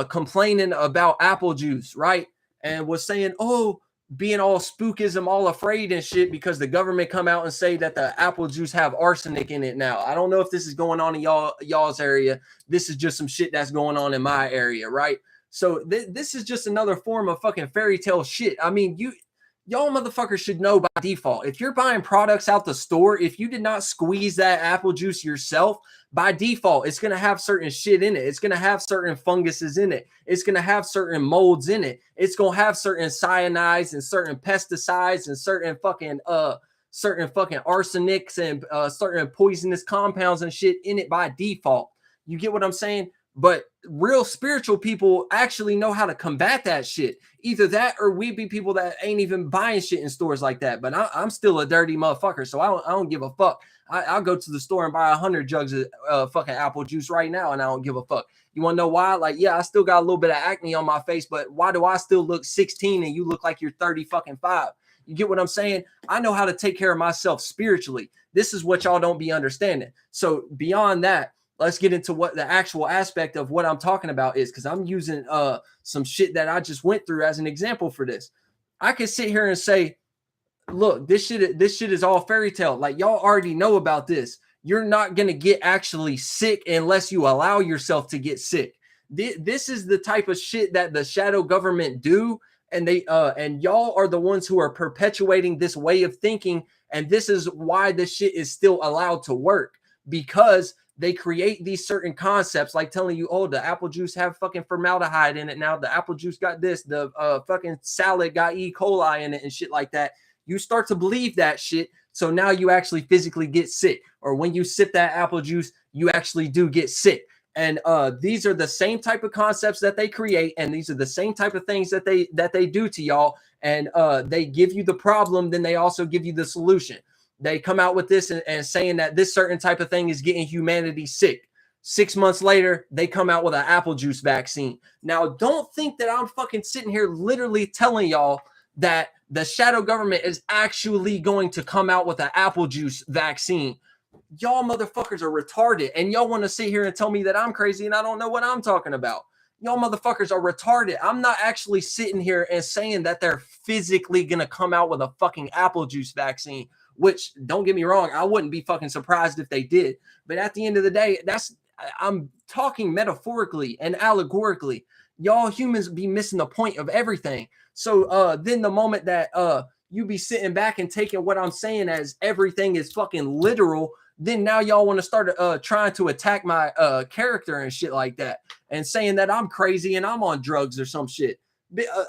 complaining about apple juice, right? And was saying, oh, being all spookism, all afraid and shit, because the government come out and say that the apple juice have arsenic in it now. I don't know if this is going on in y'all's area. This is just some shit that's going on in my area, right? So this is just another form of fucking fairy tale shit. I mean, y'all motherfuckers should know by default. If you're buying products out the store, if you did not squeeze that apple juice yourself, by default, it's going to have certain shit in it. It's going to have certain funguses in it. It's going to have certain molds in it. It's going to have certain cyanides and certain pesticides and certain fucking arsenics and certain poisonous compounds and shit in it by default. You get what I'm saying? But real spiritual people actually know how to combat that shit. Either that, or we be people that ain't even buying shit in stores like that. But I'm still a dirty motherfucker, so I don't give a fuck. I'll go to the store and buy 100 jugs of fucking apple juice right now, and I don't give a fuck. You want to know why? Like, yeah, I still got a little bit of acne on my face, but why do I still look 16 and you look like you're 30 fucking 5? You get what I'm saying? I know how to take care of myself spiritually. This is what y'all don't be understanding. So beyond that, let's get into what the actual aspect of what I'm talking about is, because I'm using some shit that I just went through as an example for this. I can sit here and say, look, this shit is all fairy tale. Like, y'all already know about this. You're not going to get actually sick unless you allow yourself to get sick. This is the type of shit that the shadow government do. And and y'all are the ones who are perpetuating this way of thinking. And this is why this shit is still allowed to work, because they create these certain concepts, like telling you, oh, the apple juice have fucking formaldehyde in it. Now the apple juice got this, the fucking salad got E. coli in it and shit like that. You start to believe that shit. So now you actually physically get sick. Or when you sip that apple juice, you actually do get sick. And these are the same type of concepts that they create. And these are the same type of things that they do to y'all. And they give you the problem. Then they also give you the solution. They come out with this and saying that this certain type of thing is getting humanity sick. 6 months later, they come out with an apple juice vaccine. Now, don't think that I'm fucking sitting here literally telling y'all that the shadow government is actually going to come out with an apple juice vaccine. Y'all motherfuckers are retarded, and y'all want to sit here and tell me that I'm crazy and I don't know what I'm talking about. Y'all motherfuckers are retarded. I'm not actually sitting here and saying that they're physically going to come out with a fucking apple juice vaccine, which, don't get me wrong, I wouldn't be fucking surprised if they did. But at the end of the day, I'm talking metaphorically and allegorically. Y'all humans be missing the point of everything. So then the moment that you be sitting back and taking what I'm saying as everything is fucking literal, then now y'all want to start trying to attack my character and shit like that, and saying that I'm crazy and I'm on drugs or some shit.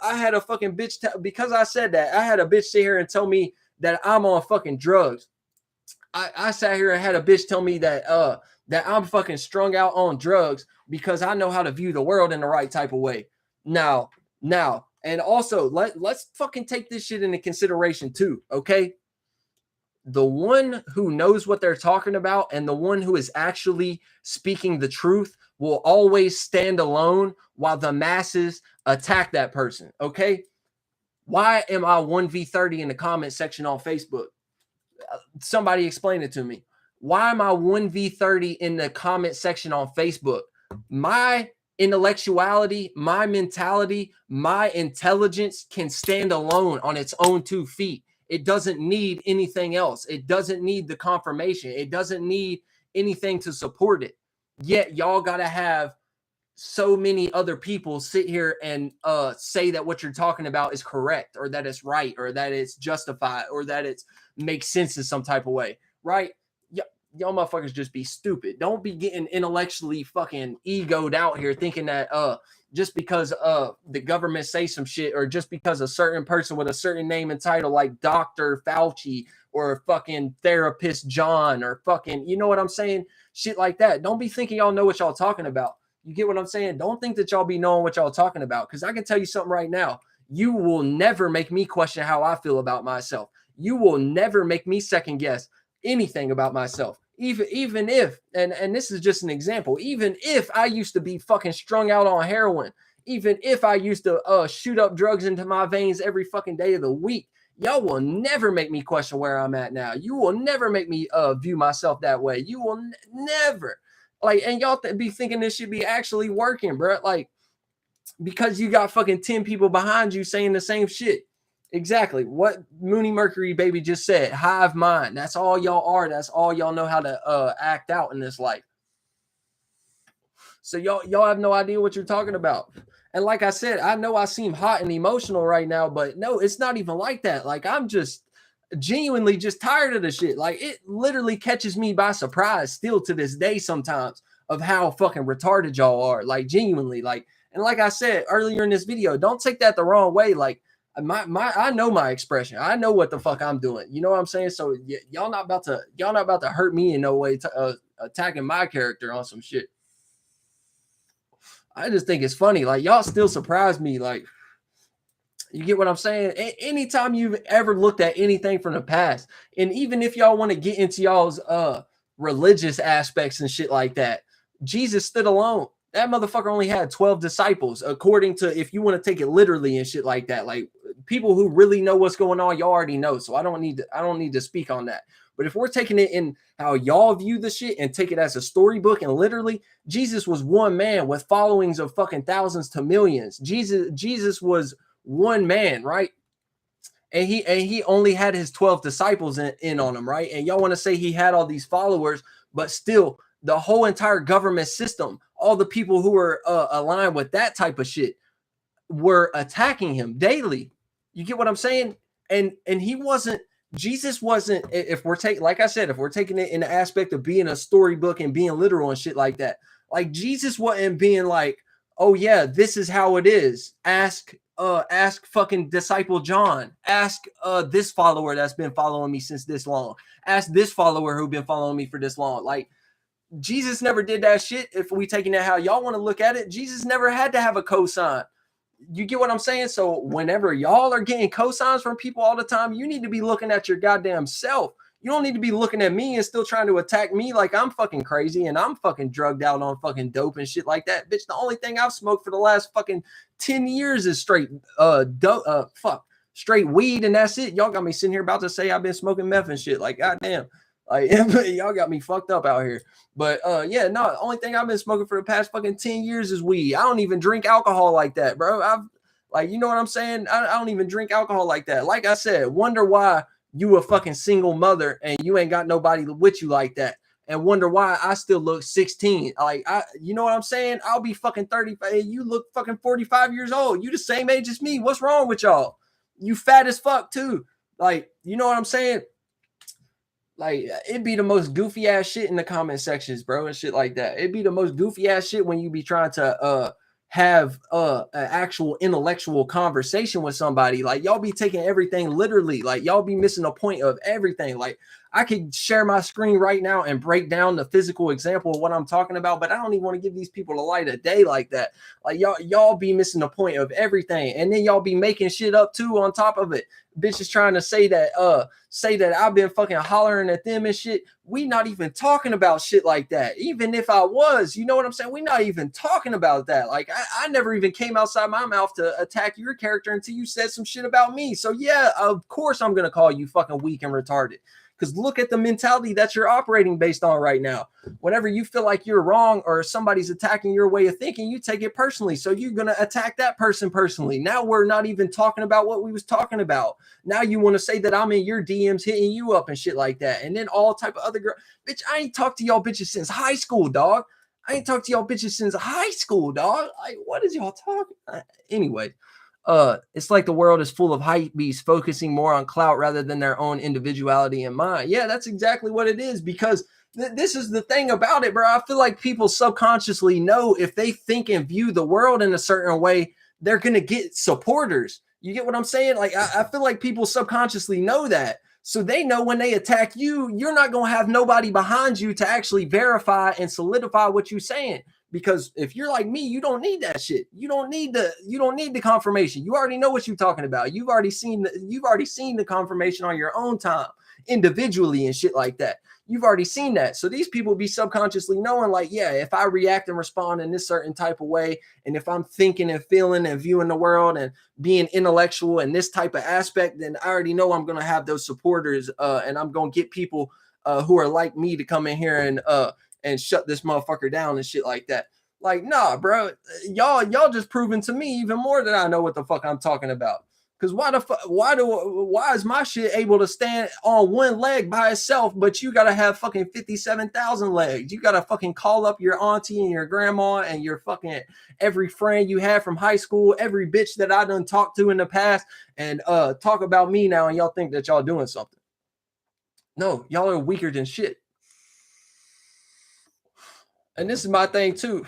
I had a fucking bitch, because I said that, I had a bitch sit here and tell me that I'm on fucking drugs. I sat here and had a bitch tell me that that I'm fucking strung out on drugs because I know how to view the world in the right type of way. Now, and also let's fucking take this shit into consideration too, okay? The one who knows what they're talking about and the one who is actually speaking the truth will always stand alone while the masses attack that person. Okay. Why am I 1v30 in the comment section on Facebook? Somebody explain it to me. Why am I 1v30 in the comment section on Facebook? My intellectuality, my mentality, my intelligence can stand alone on its own 2 feet. It doesn't need anything else. It doesn't need the confirmation. It doesn't need anything to support it. Yet y'all got to have so many other people sit here and say that what you're talking about is correct, or that it's right, or that it's justified, or that it makes sense in some type of way, right? Y'all motherfuckers just be stupid. Don't be getting intellectually fucking egoed out here thinking that just because the government say some shit, or just because a certain person with a certain name and title like Dr. Fauci or fucking therapist John or fucking, you know what I'm saying? Shit like that. Don't be thinking y'all know what y'all talking about. You get what I'm saying? Don't think that y'all be knowing what y'all talking about, because I can tell you something right now. You will never make me question how I feel about myself. You will never make me second guess anything about myself. Even if, and this is just an example, even if I used to be fucking strung out on heroin, even if I used to shoot up drugs into my veins every fucking day of the week, y'all will never make me question where I'm at now. You will never make me view myself that way. You will never. Like, and y'all be thinking this should be actually working, bro. Like, because you got fucking 10 people behind you saying the same shit. Exactly what Mooney Mercury baby just said. Hive mind. That's all y'all are. That's all y'all know how to act out in this life. So y'all have no idea what you're talking about. And like I said, I know I seem hot and emotional right now, but no, it's not even like that. Like, I'm just genuinely just tired of the shit. Like, it literally catches me by surprise still to this day sometimes of how fucking retarded y'all are. Like, genuinely. Like, and like I said earlier in this video, don't take that the wrong way. Like, I know my expression. I know what the fuck I'm doing. You know what I'm saying? So y'all not about to hurt me in no way, attacking my character on some shit. I just think it's funny. Like, y'all still surprise me. Like, you get what I'm saying? Anytime you've ever looked at anything from the past, and even if y'all want to get into y'all's religious aspects and shit like that, Jesus stood alone. That motherfucker only had 12 disciples, according to, if you want to take it literally and shit like that. Like, people who really know what's going on, y'all already know. So I don't need to speak on that. But if we're taking it in how y'all view the shit and take it as a storybook and literally, Jesus was one man with followings of fucking thousands to millions. Jesus was one man, right? And he only had his 12 disciples in on him, right? And y'all want to say he had all these followers, but still the whole entire government system, all the people who were aligned with that type of shit were attacking him daily. You get what I'm saying? And Jesus wasn't, if we're taking, like I said, if we're taking it in the aspect of being a storybook and being literal and shit like that, like, Jesus wasn't being like, oh yeah, this is how it is. Ask fucking disciple John. Ask this follower that's been following me since this long. Ask this follower who been following me for this long. Like, Jesus never did that shit. If we taking it how y'all want to look at it, Jesus never had to have a cosign. You get what I'm saying? So whenever y'all are getting cosigns from people all the time, you need to be looking at your goddamn self. You don't need to be looking at me and still trying to attack me like I'm fucking crazy and I'm fucking drugged out on fucking dope and shit like that. Bitch, the only thing I've smoked for the last fucking 10 years is straight straight weed, and that's it. Y'all got me sitting here about to say I've been smoking meth and shit. Like, goddamn. Like, y'all got me fucked up out here. But yeah, no, the only thing I've been smoking for the past fucking 10 years is weed. I don't even drink alcohol like that, bro. Like, you know what I'm saying? I don't even drink alcohol like that. Like I said, wonder why you a fucking single mother and you ain't got nobody with you like that. And wonder why I still look 16. Like, you know what I'm saying? I'll be fucking 35. You look fucking 45 years old. You the same age as me. What's wrong with y'all? You fat as fuck too. Like, you know what I'm saying? Like, it'd be the most goofy ass shit in the comment sections, bro, and shit like that. It'd be the most goofy ass shit when you be trying to have an actual intellectual conversation with somebody. Like, y'all be taking everything literally. Like, y'all be missing the point of everything. Like, I could share my screen right now and break down the physical example of what I'm talking about, but I don't even want to give these people the light of day like that. Like, y'all be missing the point of everything, and then y'all be making shit up too on top of it. bitches trying to say that I've been fucking hollering at them and shit. We not even talking about shit like that. Even if I was, you know what I'm saying? We not even talking about that. Like I never even came outside my mouth to attack your character until you said some shit about me. So yeah, of course I'm gonna call you fucking weak and retarded. Because look at the mentality that you're operating based on right now. Whenever you feel like you're wrong or somebody's attacking your way of thinking, you take it personally. So you're going to attack that person personally. Now we're not even talking about what we was talking about. Now you want to say that I'm in your DMs hitting you up and shit like that. And then all type of other girl. Bitch, I ain't talked to y'all bitches since high school, dog. I ain't talked to y'all bitches since high school, dog. Like, what is y'all talking? Anyway, it's like the world is full of hype beasts focusing more on clout rather than their own individuality and mind. Yeah, that's exactly what it is, because this is the thing about it, bro. I feel like people subconsciously know if they think and view the world in a certain way, they're gonna get supporters. You get what I'm saying? Like I feel like people subconsciously know that. So they know when they attack you, you're not gonna have nobody behind you to actually verify and solidify what you're saying. Because if you're like me, you don't need that shit. You don't need the confirmation. You already know what you're talking about. You've already seen the confirmation on your own time, individually and shit like that. You've already seen that. So these people be subconsciously knowing, like, yeah, if I react and respond in this certain type of way, and if I'm thinking and feeling and viewing the world and being intellectual in this type of aspect, then I already know I'm gonna have those supporters, and I'm gonna get people who are like me to come in here and shut this motherfucker down and shit like that. Like, nah, bro, y'all just proving to me even more that I know what the fuck I'm talking about. Cause why is my shit able to stand on one leg by itself, but you gotta have fucking 57,000 legs? You gotta fucking call up your auntie and your grandma and your fucking every friend you had from high school, every bitch that I done talked to in the past, and talk about me now, and y'all think that y'all doing something. No, y'all are weaker than shit. And this is my thing too.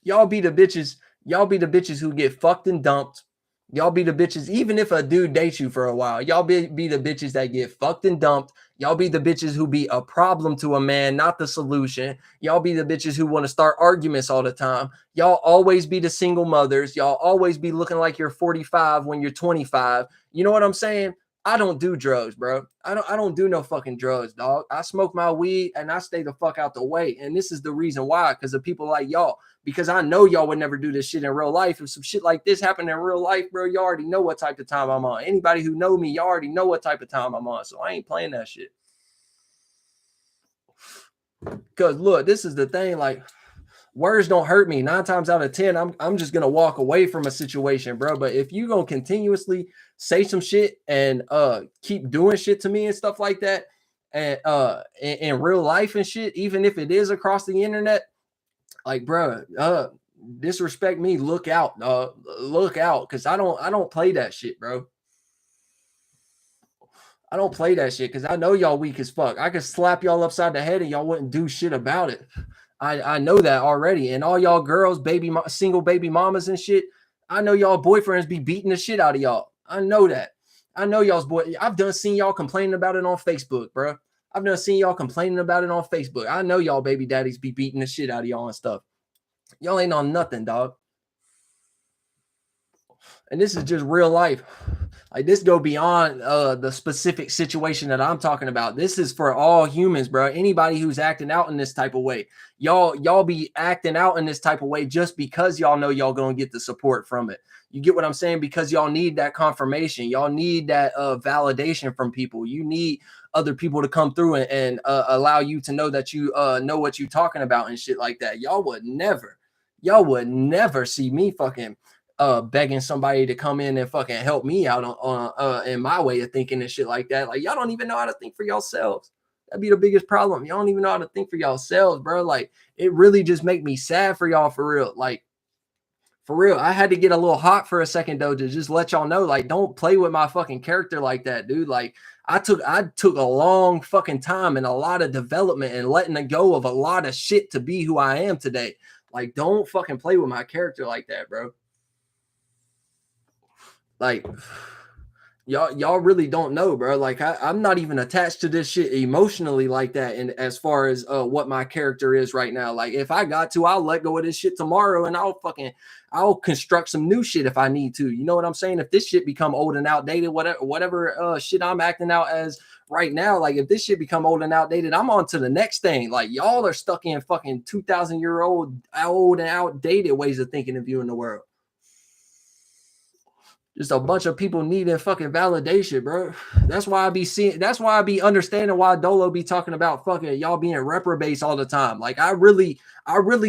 Y'all be the bitches. Y'all be the bitches who get fucked and dumped. Y'all be the bitches, even if a dude dates you for a while. Y'all be the bitches that get fucked and dumped. Y'all be the bitches who be a problem to a man, not the solution. Y'all be the bitches who want to start arguments all the time. Y'all always be the single mothers. Y'all always be looking like you're 45 when you're 25. You know what I'm saying? I don't do drugs, bro. I don't do no fucking drugs, dog. I smoke my weed and I stay the fuck out the way. And this is the reason why, because of people like y'all. Because I know y'all would never do this shit in real life. If some shit like this happened in real life, bro, you already know what type of time I'm on. Anybody who know me, y'all already know what type of time I'm on. So I ain't playing that shit. Because look, this is the thing, like, words don't hurt me. 9 times out of 10, I'm just gonna walk away from a situation, bro. But if you gonna continuously say some shit and keep doing shit to me and stuff like that, and in real life and shit, even if it is across the internet, like, bro, disrespect me, look out, because I don't play that shit, bro. I don't play that shit because I know y'all weak as fuck. I could slap y'all upside the head and y'all wouldn't do shit about it. I know that already. And all y'all girls, single baby mamas and shit, I know y'all boyfriends be beating the shit out of y'all. I know that. I know y'all's boy. I've done seen y'all complaining about it on Facebook, bro. I've done seen y'all complaining about it on Facebook. I know y'all baby daddies be beating the shit out of y'all and stuff. Y'all ain't on nothing, dog. And this is just real life. Like, this go beyond the specific situation that I'm talking about. This is for all humans, bro. Anybody who's acting out in this type of way, y'all be acting out in this type of way just because y'all know y'all gonna get the support from it. You get what I'm saying? Because y'all need that confirmation. Y'all need that validation from people. You need other people to come through and allow you to know that you know what you're talking about and shit like that. Y'all would never see me fucking begging somebody to come in and fucking help me out on in my way of thinking and shit like that. Like, y'all don't even know how to think for yourselves. That'd be the biggest problem. Y'all don't even know how to think for yourselves, bro. Like, it really just make me sad for y'all, for real. Like, for real. I had to get a little hot for a second though to just let y'all know, like, don't play with my fucking character like that, dude. Like, I took a long fucking time and a lot of development and letting go of a lot of shit to be who I am today. Like, don't fucking play with my character like that, bro. Like, y'all really don't know, bro. Like I'm not even attached to this shit emotionally like that. And as far as what my character is right now, like if I got to, I'll let go of this shit tomorrow and I'll construct some new shit if I need to. You know what I'm saying? If this shit become old and outdated, whatever shit I'm acting out as right now, like if this shit become old and outdated, I'm on to the next thing. Like y'all are stuck in fucking 2,000-year-old old and outdated ways of thinking and viewing the world. Just a bunch of people needing fucking validation, bro. That's why I be understanding why Dolo be talking about fucking y'all being reprobates all the time. Like I really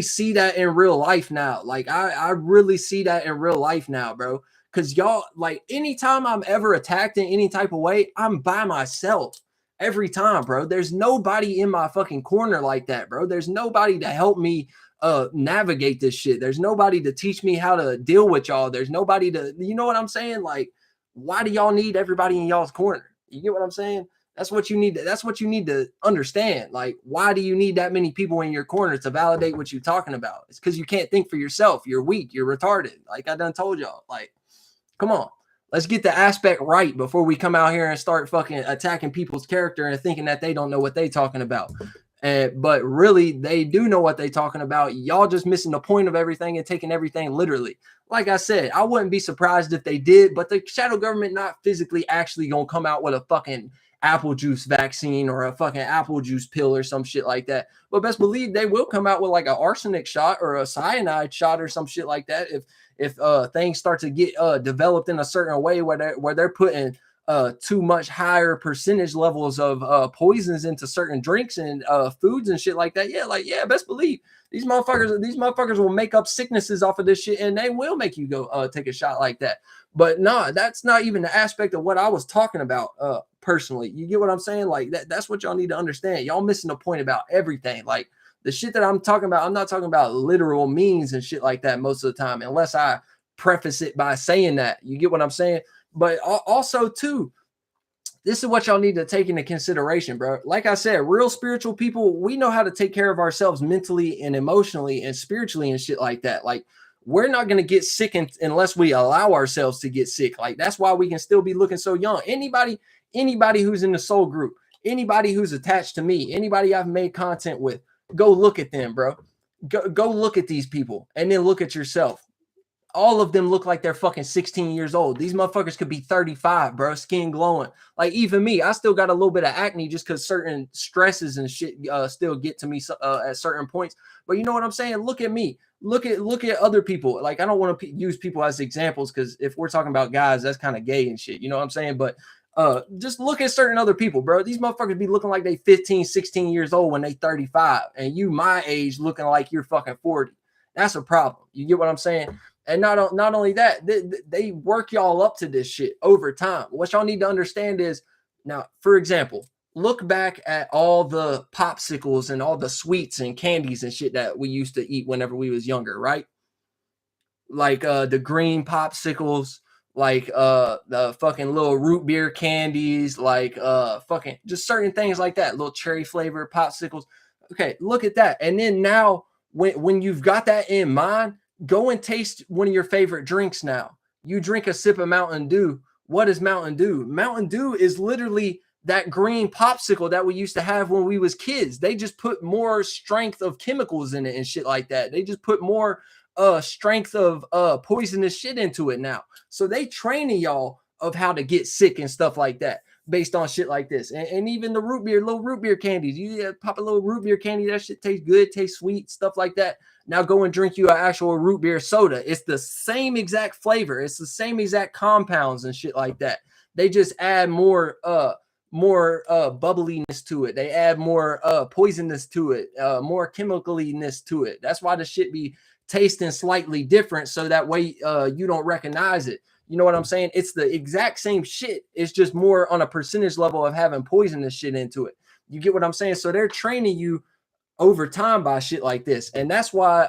see that in real life now. Like I really see that in real life now, bro. Cause y'all, like, anytime I'm ever attacked in any type of way, I'm by myself every time, bro. There's nobody in my fucking corner like that, bro. There's nobody to help me navigate this shit. There's nobody to teach me how to deal with y'all. There's nobody to, you know what I'm saying? Like, why do y'all need everybody in y'all's corner? You get what I'm saying? That's what you need. That's what you need to understand. Like, why do you need that many people in your corner to validate what you're talking about? It's because you can't think for yourself. You're weak. You're retarded. Like I done told y'all. Like, come on. Let's get the aspect right before we come out here and start fucking attacking people's character and thinking that they don't know what they talking about. But really, they do know what they talking about. Y'all just missing the point of everything and taking everything literally. Like I said, I wouldn't be surprised if they did, but the shadow government not physically actually gonna come out with a fucking apple juice vaccine or a fucking apple juice pill or some shit like that. But best believe they will come out with like an arsenic shot or a cyanide shot or some shit like that if things start to get developed in a certain way where they're putting too much higher percentage levels of poisons into certain drinks and foods and shit like that. Yeah, best believe these motherfuckers will make up sicknesses off of this shit and they will make you go take a shot like that. But nah, that's not even the aspect of what I was talking about personally. You get what I'm saying? Like that's what y'all need to understand. Y'all missing the point about everything. Like the shit that I'm talking about, I'm not talking about literal means and shit like that most of the time, unless I preface it by saying that. You get what I'm saying? But also, too, this is what y'all need to take into consideration, bro. Like I said, real spiritual people, we know how to take care of ourselves mentally and emotionally and spiritually and shit like that. Like, we're not going to get sick unless we allow ourselves to get sick. Like, that's why we can still be looking so young. Anybody who's in the soul group, anybody who's attached to me, anybody I've made content with, go look at them, bro. Go look at these people and then look at yourself. All of them look like they're fucking 16 years old. These motherfuckers could be 35, bro. Skin glowing. Like even me, I still got a little bit of acne just because certain stresses and shit still get to me at certain points. But you know what I'm saying? Look at me. Look at other people. Like I don't want to use people as examples because if we're talking about guys, that's kind of gay and shit. You know what I'm saying? But just look at certain other people, bro. These motherfuckers be looking like they 15, 16 years old when they 35, and you my age looking like you're fucking 40. That's a problem. You get what I'm saying? And not only that, they work y'all up to this shit over time. What y'all need to understand is now, for example, look back at all the popsicles and all the sweets and candies and shit that we used to eat whenever we was younger, right? Like the green popsicles, like the fucking little root beer candies, like fucking just certain things like that, little cherry flavor popsicles. Okay, look at that. And then now when you've got that in mind, go and taste one of your favorite drinks now. You drink a sip of Mountain Dew. What is Mountain Dew? Mountain Dew is literally that green popsicle that we used to have when we was kids. They just put more strength of chemicals in it and shit like that. They just put more strength of poisonous shit into it now. So they training y'all of how to get sick and stuff like that based on shit like this. And even the little root beer candies. You pop a little root beer candy, that shit tastes good, tastes sweet, stuff like that. Now go and drink you an actual root beer soda. It's the same exact flavor. It's the same exact compounds and shit like that. They just add more bubbliness to it. They add more poisonous to it, more chemicaliness to it. That's why the shit be tasting slightly different, so that way you don't recognize it. You know what I'm saying? It's the exact same shit. It's just more on a percentage level of having poisonous shit into it. You get what I'm saying? So they're training you over time by shit like this. And that's why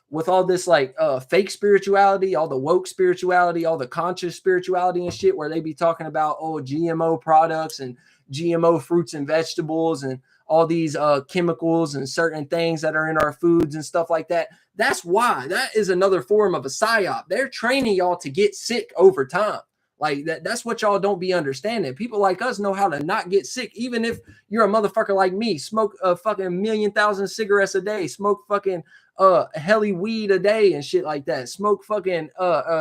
with all this like fake spirituality, all the woke spirituality, all the conscious spirituality and shit, where they be talking about GMO products and GMO fruits and vegetables and all these chemicals and certain things that are in our foods and stuff like that. That's why that is another form of a psyop. They're training y'all to get sick over time. Like that's what y'all don't be understanding. People like us know how to not get sick. Even if you're a motherfucker like me, smoke a fucking 1,000,000 cigarettes a day, smoke fucking heli weed a day and shit like that. Smoke fucking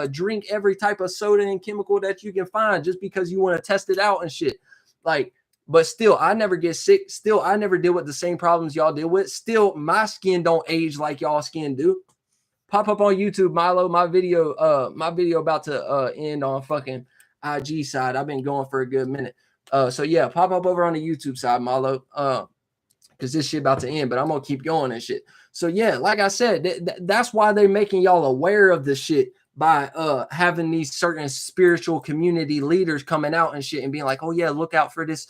drink every type of soda and chemical that you can find just because you want to test it out and shit. Like, but still, I never get sick. Still, I never deal with the same problems y'all deal with. Still, my skin don't age like y'all skin do. Pop up on YouTube, Milo. My video about to end on fucking IG side. I've been going for a good minute. So yeah, pop up over on the YouTube side, Milo. Because this shit about to end, but I'm gonna keep going and shit. So yeah, like I said, that's why they're making y'all aware of this shit by having these certain spiritual community leaders coming out and shit and being like, oh yeah, look out for this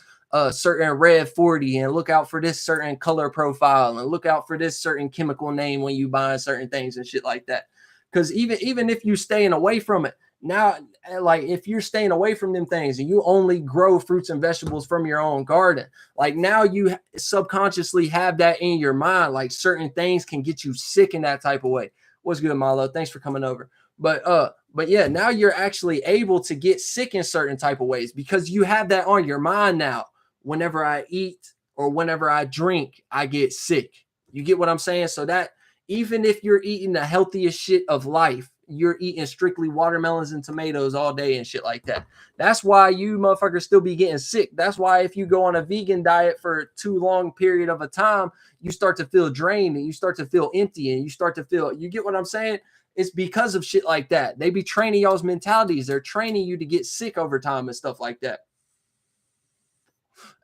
certain red 40 and look out for this certain color profile and look out for this certain chemical name when you buy certain things and shit like that. Because even if you staying away from it now, like if you're staying away from them things and you only grow fruits and vegetables from your own garden, like now you subconsciously have that in your mind, like certain things can get you sick in that type of way. What's good, Milo? Thanks for coming over. But yeah, now you're actually able to get sick in certain type of ways because you have that on your mind now. Whenever I eat or whenever I drink, I get sick. You get what I'm saying? So that even if you're eating the healthiest shit of life, you're eating strictly watermelons and tomatoes all day and shit like that. That's why you motherfuckers still be getting sick. That's why if you go on a vegan diet for too long period of a time, you start to feel drained and you start to feel empty and you start to feel, you get what I'm saying? It's because of shit like that. They be training y'all's mentalities. They're training you to get sick over time and stuff like that.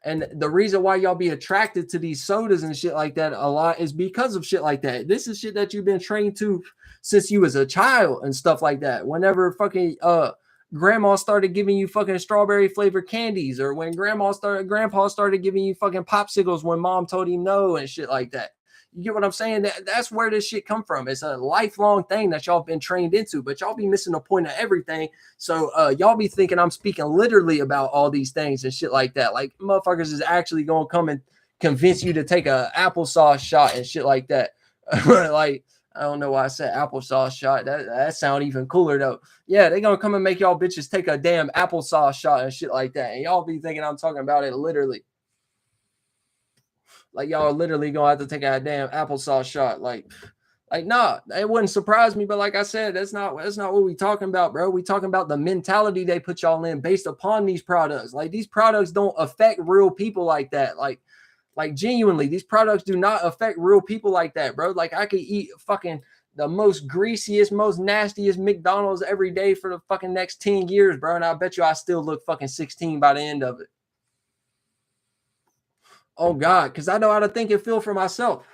And the reason why y'all be attracted to these sodas and shit like that a lot is because of shit like that. This is shit that you've been trained to since you was a child and stuff like that. Whenever fucking grandma started giving you fucking strawberry flavored candies, or when grandpa started giving you fucking popsicles when mom told him no and shit like that. You get what I'm saying? That's where this shit come from. It's a lifelong thing that y'all been trained into, but y'all be missing the point of everything. So y'all be thinking I'm speaking literally about all these things and shit like that. Like motherfuckers is actually gonna come and convince you to take a applesauce shot and shit like that. Like I don't know why I said applesauce shot. That sound even cooler though. Yeah, they gonna come and make y'all bitches take a damn applesauce shot and shit like that. And y'all be thinking I'm talking about it literally. Like y'all are literally gonna have to take a damn applesauce shot. Like nah, it wouldn't surprise me. But like I said, that's not what we talking about, bro. We talking about the mentality they put y'all in based upon these products. Like these products don't affect real people like that. Like genuinely, these products do not affect real people like that, bro. Like I could eat fucking the most greasiest, most nastiest McDonald's every day for the fucking next 10 years, bro. And I bet you I still look fucking 16 by the end of it. Oh God, because I know how to think and feel for myself.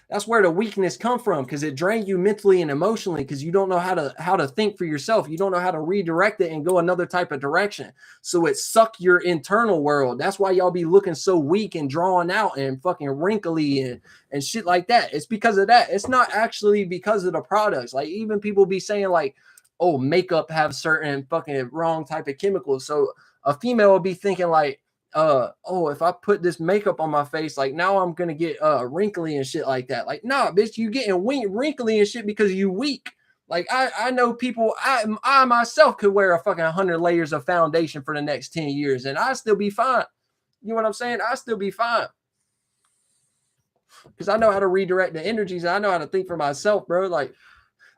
That's where the weakness come from, because it drains you mentally and emotionally, because you don't know how to think for yourself. You don't know how to redirect it and go another type of direction. So it suck your internal world. That's why y'all be looking so weak and drawn out and fucking wrinkly and shit like that. It's because of that. It's not actually because of the products. Like even people be saying like, oh, makeup have certain fucking wrong type of chemicals. So a female will be thinking like, oh, if I put this makeup on my face, like now I'm gonna get wrinkly and shit like that. Like, nah, bitch, you getting wrinkly and shit because you weak. Like I know people, I myself could wear a fucking 100 layers of foundation for the next 10 years and I still be fine. You know what I'm saying? I still be fine. Because I know how to redirect the energies. And I know how to think for myself, bro. Like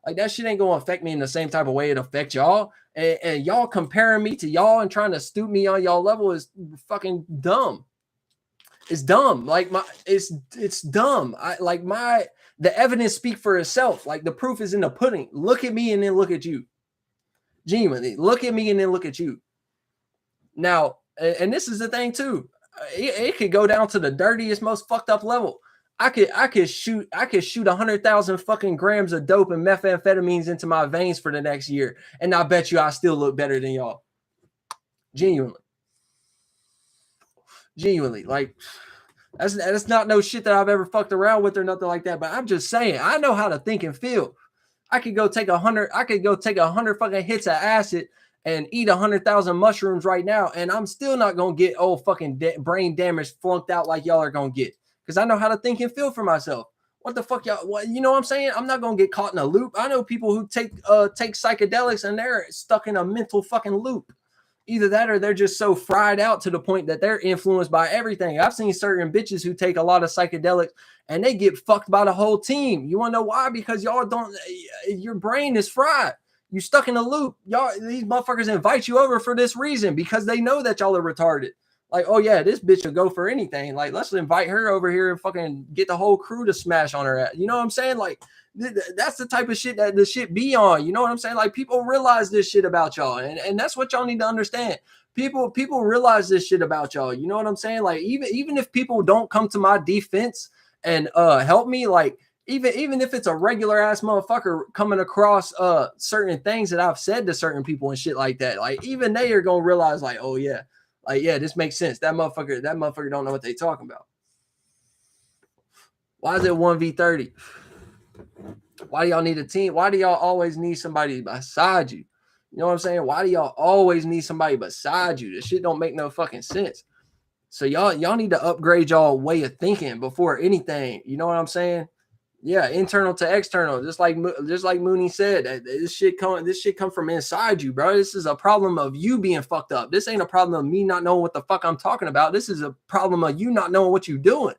that shit ain't gonna affect me in the same type of way it affects y'all. And y'all comparing me to y'all and trying to stoop me on y'all level is fucking dumb. It's dumb. Like it's dumb. The evidence speak for itself. Like the proof is in the pudding. Look at me and then look at you. Genuinely, look at me and then look at you. Now, and this is the thing too. It could go down to the dirtiest, most fucked up level. I could shoot 100,000 fucking grams of dope and methamphetamines into my veins for the next year, and I bet you I still look better than y'all. Genuinely, like that's not no shit that I've ever fucked around with or nothing like that. But I'm just saying, I know how to think and feel. I could go take 100 fucking hits of acid and eat 100,000 mushrooms right now, and I'm still not gonna get fucking brain damage flunked out like y'all are gonna get. Because I know how to think and feel for myself. What the fuck, y'all? What, you know what I'm saying? I'm not gonna get caught in a loop. I know people who take psychedelics and they're stuck in a mental fucking loop. Either that or they're just so fried out to the point that they're influenced by everything. I've seen certain bitches who take a lot of psychedelics and they get fucked by the whole team. You want to know why? Because y'all don't, your brain is fried. You stuck in a loop. Y'all, these motherfuckers invite you over for this reason because they know that y'all are retarded. Like, oh yeah, this bitch will go for anything. Like, let's invite her over here and fucking get the whole crew to smash on her ass. You know what I'm saying? Like, that's the type of shit that the shit be on. You know what I'm saying? Like, people realize this shit about y'all, and that's what y'all need to understand. People realize this shit about y'all. You know what I'm saying? Like, even if people don't come to my defense and help me, like, even if it's a regular ass motherfucker coming across certain things that I've said to certain people and shit like that, like, even they are gonna realize, like, oh yeah, like, yeah, this makes sense. That motherfucker don't know what they talking about. Why is it 1v30? Why do y'all need a team? Why do y'all always need somebody beside you? You know what I'm saying? Why do y'all always need somebody beside you? This shit don't make no fucking sense. So y'all need to upgrade y'all way of thinking before anything. You know what I'm saying? Yeah, internal to external. Just like Mooney said, this shit come from inside you, bro. This is a problem of you being fucked up. This ain't a problem of me not knowing what the fuck I'm talking about. This is a problem of you not knowing what you're doing.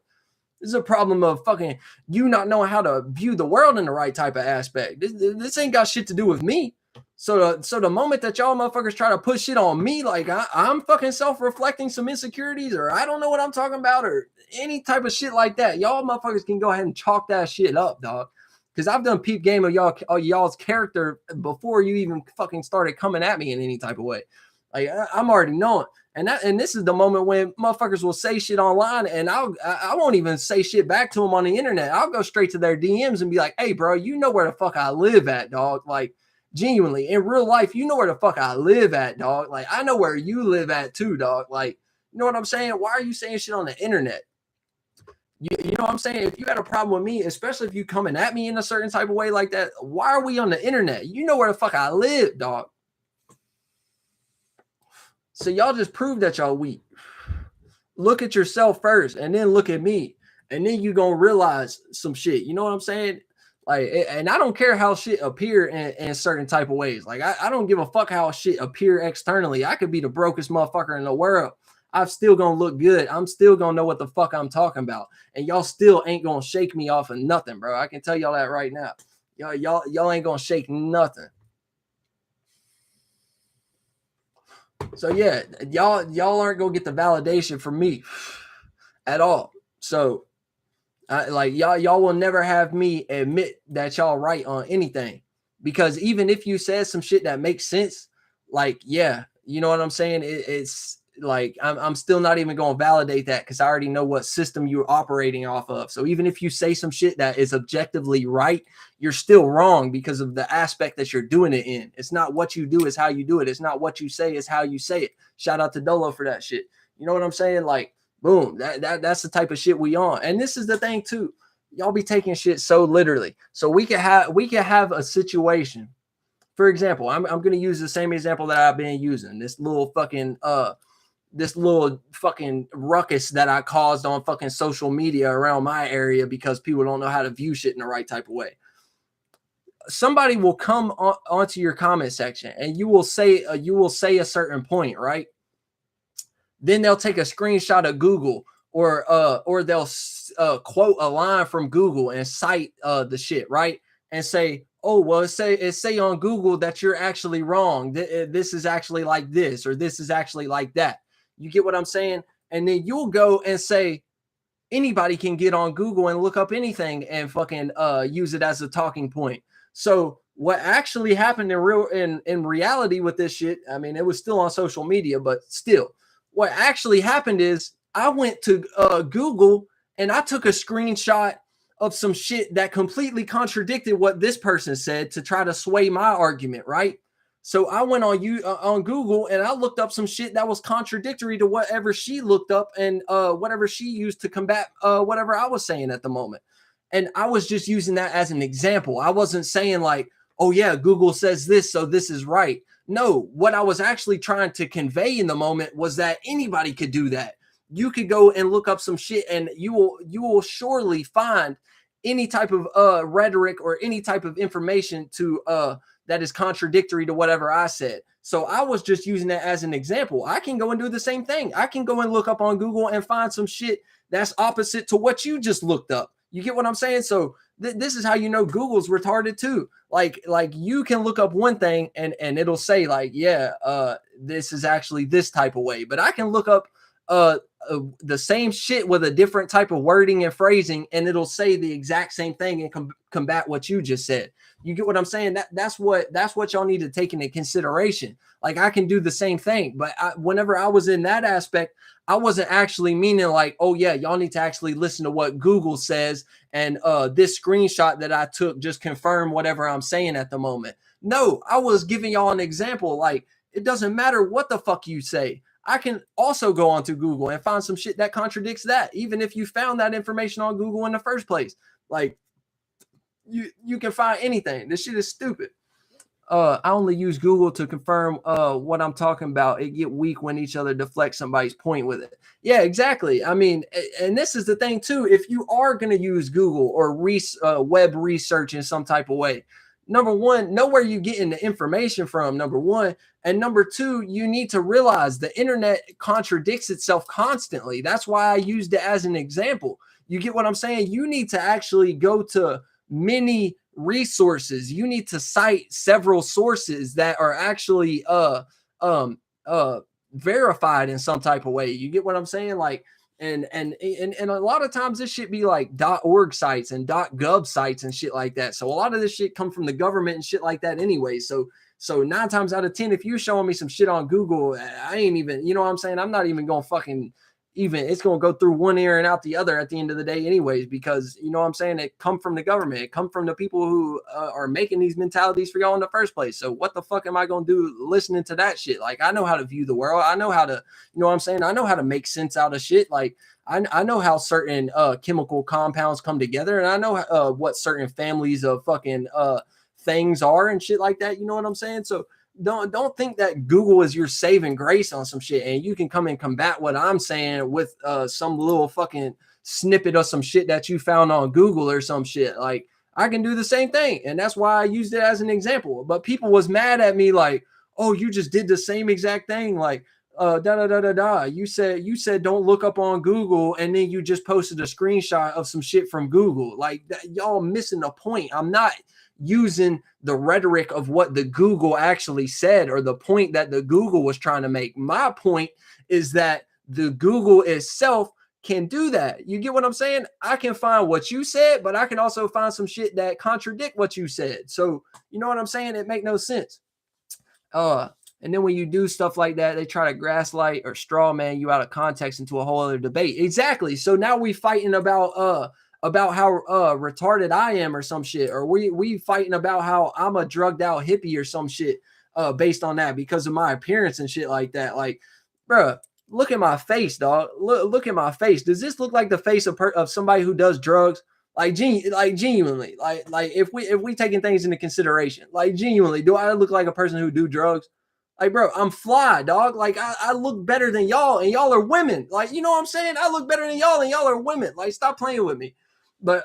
This is a problem of fucking you not knowing how to view the world in the right type of aspect. This ain't got shit to do with me. So the moment that y'all motherfuckers try to put shit on me, like I'm fucking self-reflecting some insecurities, or I don't know what I'm talking about, or any type of shit like that, y'all motherfuckers can go ahead and chalk that shit up, dog. Because I've done peep game of y'all's character before you even fucking started coming at me in any type of way. Like, I'm already knowing. And this is the moment when motherfuckers will say shit online, and I won't even say shit back to them on the internet. I'll go straight to their DMs and be like, hey, bro, you know where the fuck I live at, dog. Like, genuinely, in real life, you know where the fuck I live at, dog. Like, I know where you live at too, dog. Like, you know what I'm saying? Why are you saying shit on the internet? You know what I'm saying? If you had a problem with me, especially if you coming at me in a certain type of way like that, why are we on the internet? You know where the fuck I live, dog. So y'all just prove that y'all weak. Look at yourself first and then look at me. And then you gonna realize some shit. You know what I'm saying? Like, and I don't care how shit appear in certain type of ways. Like, I don't give a fuck how shit appear externally. I could be the brokest motherfucker in the world. I'm still gonna look good. I'm still gonna know what the fuck I'm talking about. And y'all still ain't gonna shake me off of nothing, bro. I can tell y'all that right now. Y'all ain't gonna shake nothing. So yeah, y'all aren't gonna get the validation from me at all. So like y'all will never have me admit that y'all right on anything, because even if you said some shit that makes sense, like, yeah, you know what I'm saying? It's like I'm still not even gonna validate that because I already know what system you're operating off of. So even if you say some shit that is objectively right, you're still wrong because of the aspect that you're doing it in. It's not what you do, it's how you do it. It's not what you say, it's how you say it. Shout out to Dolo for that shit. You know what I'm saying? Like, boom, that's the type of shit we on. And this is the thing too. Y'all be taking shit so literally. So we can have a situation. For example, I'm going to use the same example that I've been using. This little fucking ruckus that I caused on fucking social media around my area because people don't know how to view shit in the right type of way. Somebody will come onto your comment section and you will say a certain point, right? Then they'll take a screenshot of Google or they'll quote a line from Google and cite the shit, right? And say, oh, well, it say on Google that you're actually wrong. This is actually like this, or this is actually like that. You get what I'm saying? And then you'll go and say, anybody can get on Google and look up anything and fucking use it as a talking point. So what actually happened in reality with this shit, I mean, it was still on social media, but still, what actually happened is I went to Google and I took a screenshot of some shit that completely contradicted what this person said to try to sway my argument, right? So I went on Google and I looked up some shit that was contradictory to whatever she looked up and whatever she used to combat whatever I was saying at the moment. And I was just using that as an example. I wasn't saying like, oh yeah, Google says this, so this is right. No, what I was actually trying to convey in the moment was that anybody could do that. You could go and look up some shit and you will surely find any type of rhetoric or any type of information to that is contradictory to whatever I said. So I was just using that as an example. I can go and do the same thing. I can go and look up on Google and find some shit that's opposite to what you just looked up. You get what I'm saying? So this is how you know Google's retarded too. Like you can look up one thing and it'll say like, yeah, this is actually this type of way. But I can look up the same shit with a different type of wording and phrasing, and it'll say the exact same thing and combat what you just said. You get what I'm saying? That's what y'all need to take into consideration. Like I can do the same thing, but whenever I was in that aspect, I wasn't actually meaning like, oh yeah, y'all need to actually listen to what Google says, and this screenshot that I took just confirm whatever I'm saying at the moment. No, I was giving y'all an example. Like it doesn't matter what the fuck you say. I can also go onto Google and find some shit that contradicts that, even if you found that information on Google in the first place. Like you can find anything. This shit is stupid. I only use Google to confirm what I'm talking about. It get weak when each other deflect somebody's point with it. Yeah, exactly. I mean, and this is the thing too. If you are going to use Google or web research in some type of way, number one, know where you're getting the information from, number one. And number two, you need to realize the internet contradicts itself constantly. That's why I used it as an example. You get what I'm saying? You need to actually go to many resources. You need to cite several sources that are actually verified in some type of way. You get what I'm saying? Like and a lot of times this shit be like .org sites and .gov sites and shit like that. So a lot of this shit come from the government and shit like that anyway. So 9 times out of 10, if you're showing me some shit on Google, I ain't even, you know what I'm saying? I'm not even gonna fucking even, it's going to go through one ear and out the other at the end of the day anyways, because you know what I'm saying, it come from the government, it come from the people who are making these mentalities for y'all in the first place. So what the fuck am I going to do listening to that shit? Like I know how to view the world, I know how to, you know what I'm saying, I know how to make sense out of shit. Like I know how certain chemical compounds come together, and I know what certain families of fucking things are and shit like that. You know what I'm saying? So don't think that Google is your saving grace on some shit and you can come and combat what I'm saying with some little fucking snippet of some shit that you found on Google or some shit. Like I can do the same thing, and that's why I used it as an example. But people was mad at me like, oh, you just did the same exact thing. Like you said don't look up on Google, and then you just posted a screenshot of some shit from Google. Like y'all missing the point. I'm not using the rhetoric of what the Google actually said or the point that the Google was trying to make. My point is that the Google itself can do that. You get what I'm saying? I can find what you said, but I can also find some shit that contradict what you said. So you know what I'm saying? It make no sense. And then when you do stuff like that, they try to gaslight or straw man you out of context into a whole other debate. Exactly. So now we fighting about how retarded I am or some shit, or we fighting about how I'm a drugged out hippie or some shit based on that because of my appearance and shit like that. Like, bruh, look at my face, dog. Look at my face. Does this look like the face of somebody who does drugs? Like genuinely, like if we taking things into consideration, like genuinely, do I look like a person who do drugs? Like, bro, I'm fly, dog. Like, I look better than y'all, and y'all are women. Like, you know what I'm saying? I look better than y'all, and y'all are women. Like, stop playing with me. But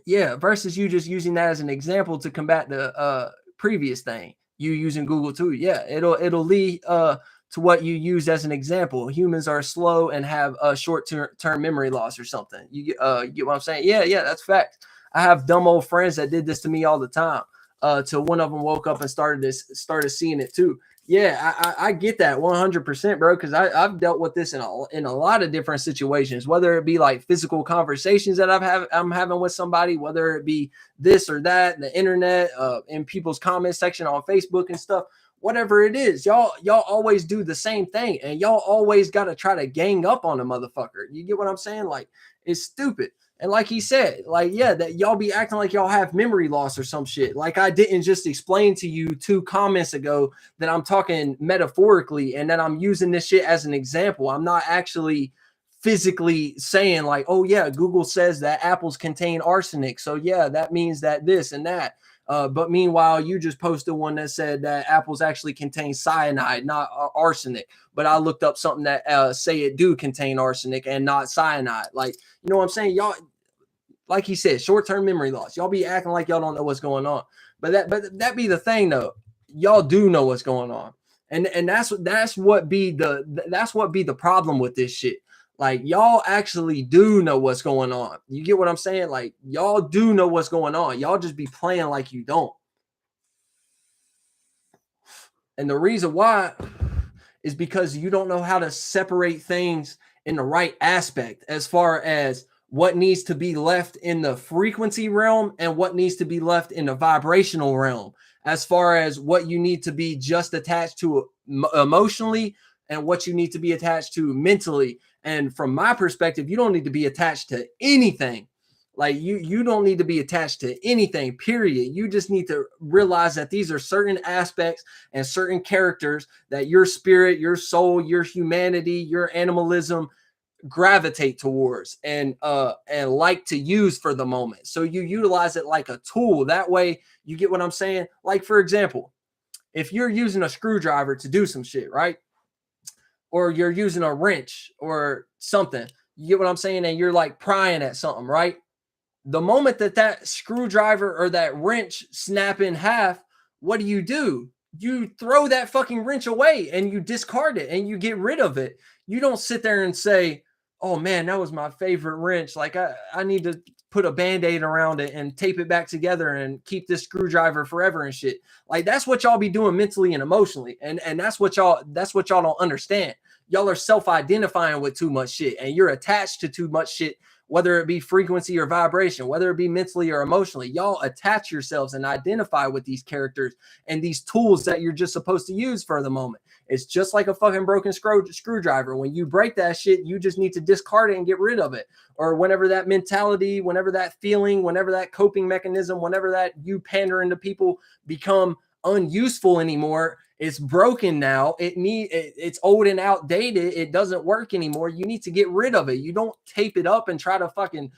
yeah, versus you just using that as an example to combat the previous thing. You using Google too. Yeah, it'll lead to what you used as an example. Humans are slow and have a short-term memory loss or something. You get what I'm saying? Yeah, that's fact. I have dumb old friends that did this to me all the time. Till one of them woke up and started seeing it too. Yeah, I get that 100%, bro, because I've dealt with this in a lot of different situations, whether it be like physical conversations that I'm having with somebody, whether it be this or that, the internet, in people's comment section on Facebook and stuff, whatever it is, y'all always do the same thing, and y'all always got to try to gang up on a motherfucker. You get what I'm saying? Like, it's stupid. And like he said, like, yeah, that y'all be acting like y'all have memory loss or some shit. Like I didn't just explain to you 2 comments ago that I'm talking metaphorically and that I'm using this shit as an example. I'm not actually physically saying like, oh yeah, Google says that apples contain arsenic. So yeah, that means that this and that. But meanwhile, you just posted one that said that apples actually contain cyanide, not arsenic. But I looked up something that say it do contain arsenic and not cyanide. Like, you know what I'm saying? Y'all, like he said, short-term memory loss. Y'all be acting like y'all don't know what's going on. But that be the thing though. Y'all do know what's going on. And that's what be the problem with this shit. Like y'all actually do know what's going on. You get what I'm saying? Like y'all do know what's going on. Y'all just be playing like you don't. And the reason why is because you don't know how to separate things in the right aspect as far as what needs to be left in the frequency realm and what needs to be left in the vibrational realm, as far as what you need to be just attached to emotionally and what you need to be attached to mentally. And from my perspective, you don't need to be attached to anything. Like you don't need to be attached to anything, period. You just need to realize that these are certain aspects and certain characters that your spirit, your soul, your humanity, your animalism gravitate towards and like to use for the moment. So you utilize it like a tool. That way you get what I'm saying? Like for example, if you're using a screwdriver to do some shit, right? Or you're using a wrench or something, you get what I'm saying? And you're like prying at something, right? The moment that screwdriver or that wrench snap in half, what do? You throw that fucking wrench away and you discard it and you get rid of it. You don't sit there and say, oh man, that was my favorite wrench. Like I need to put a band-aid around it and tape it back together and keep this screwdriver forever and shit. Like that's what y'all be doing mentally and emotionally. And that's what y'all don't understand. Y'all are self-identifying with too much shit and you're attached to too much shit, whether it be frequency or vibration, whether it be mentally or emotionally. Y'all attach yourselves and identify with these characters and these tools that you're just supposed to use for the moment. It's just like a fucking broken screwdriver. When you break that shit, you just need to discard it and get rid of it. Or whenever that mentality, whenever that feeling, whenever that coping mechanism, whenever that you pandering to people become unuseful anymore, it's broken now. It's old and outdated. It doesn't work anymore. You need to get rid of it. You don't tape it up and try to fucking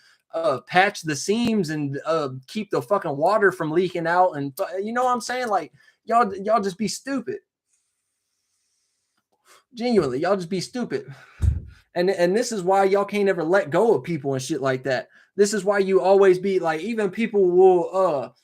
patch the seams and keep the fucking water from leaking out. And you know what I'm saying? Like y'all just be stupid. Genuinely, y'all just be stupid. And this is why y'all can't ever let go of people and shit like that. This is why you always be like, even people will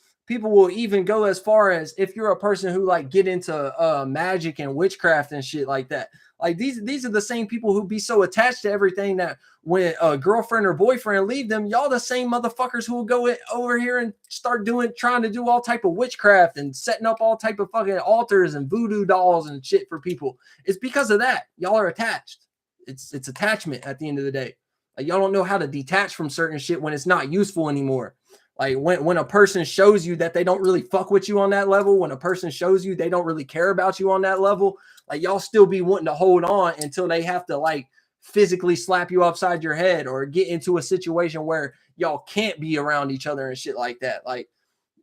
even go as far as if you're a person who like get into magic and witchcraft and shit like that. Like these are the same people who be so attached to everything that when a girlfriend or boyfriend leave them, y'all the same motherfuckers who will go over here and start trying to do all type of witchcraft and setting up all type of fucking altars and voodoo dolls and shit for people. It's because of that. Y'all are attached. It's attachment at the end of the day. Like y'all don't know how to detach from certain shit when it's not useful anymore. Like when a person shows you that they don't really fuck with you on that level, when a person shows you they don't really care about you on that level, like y'all still be wanting to hold on until they have to like physically slap you upside your head or get into a situation where y'all can't be around each other and shit like that. Like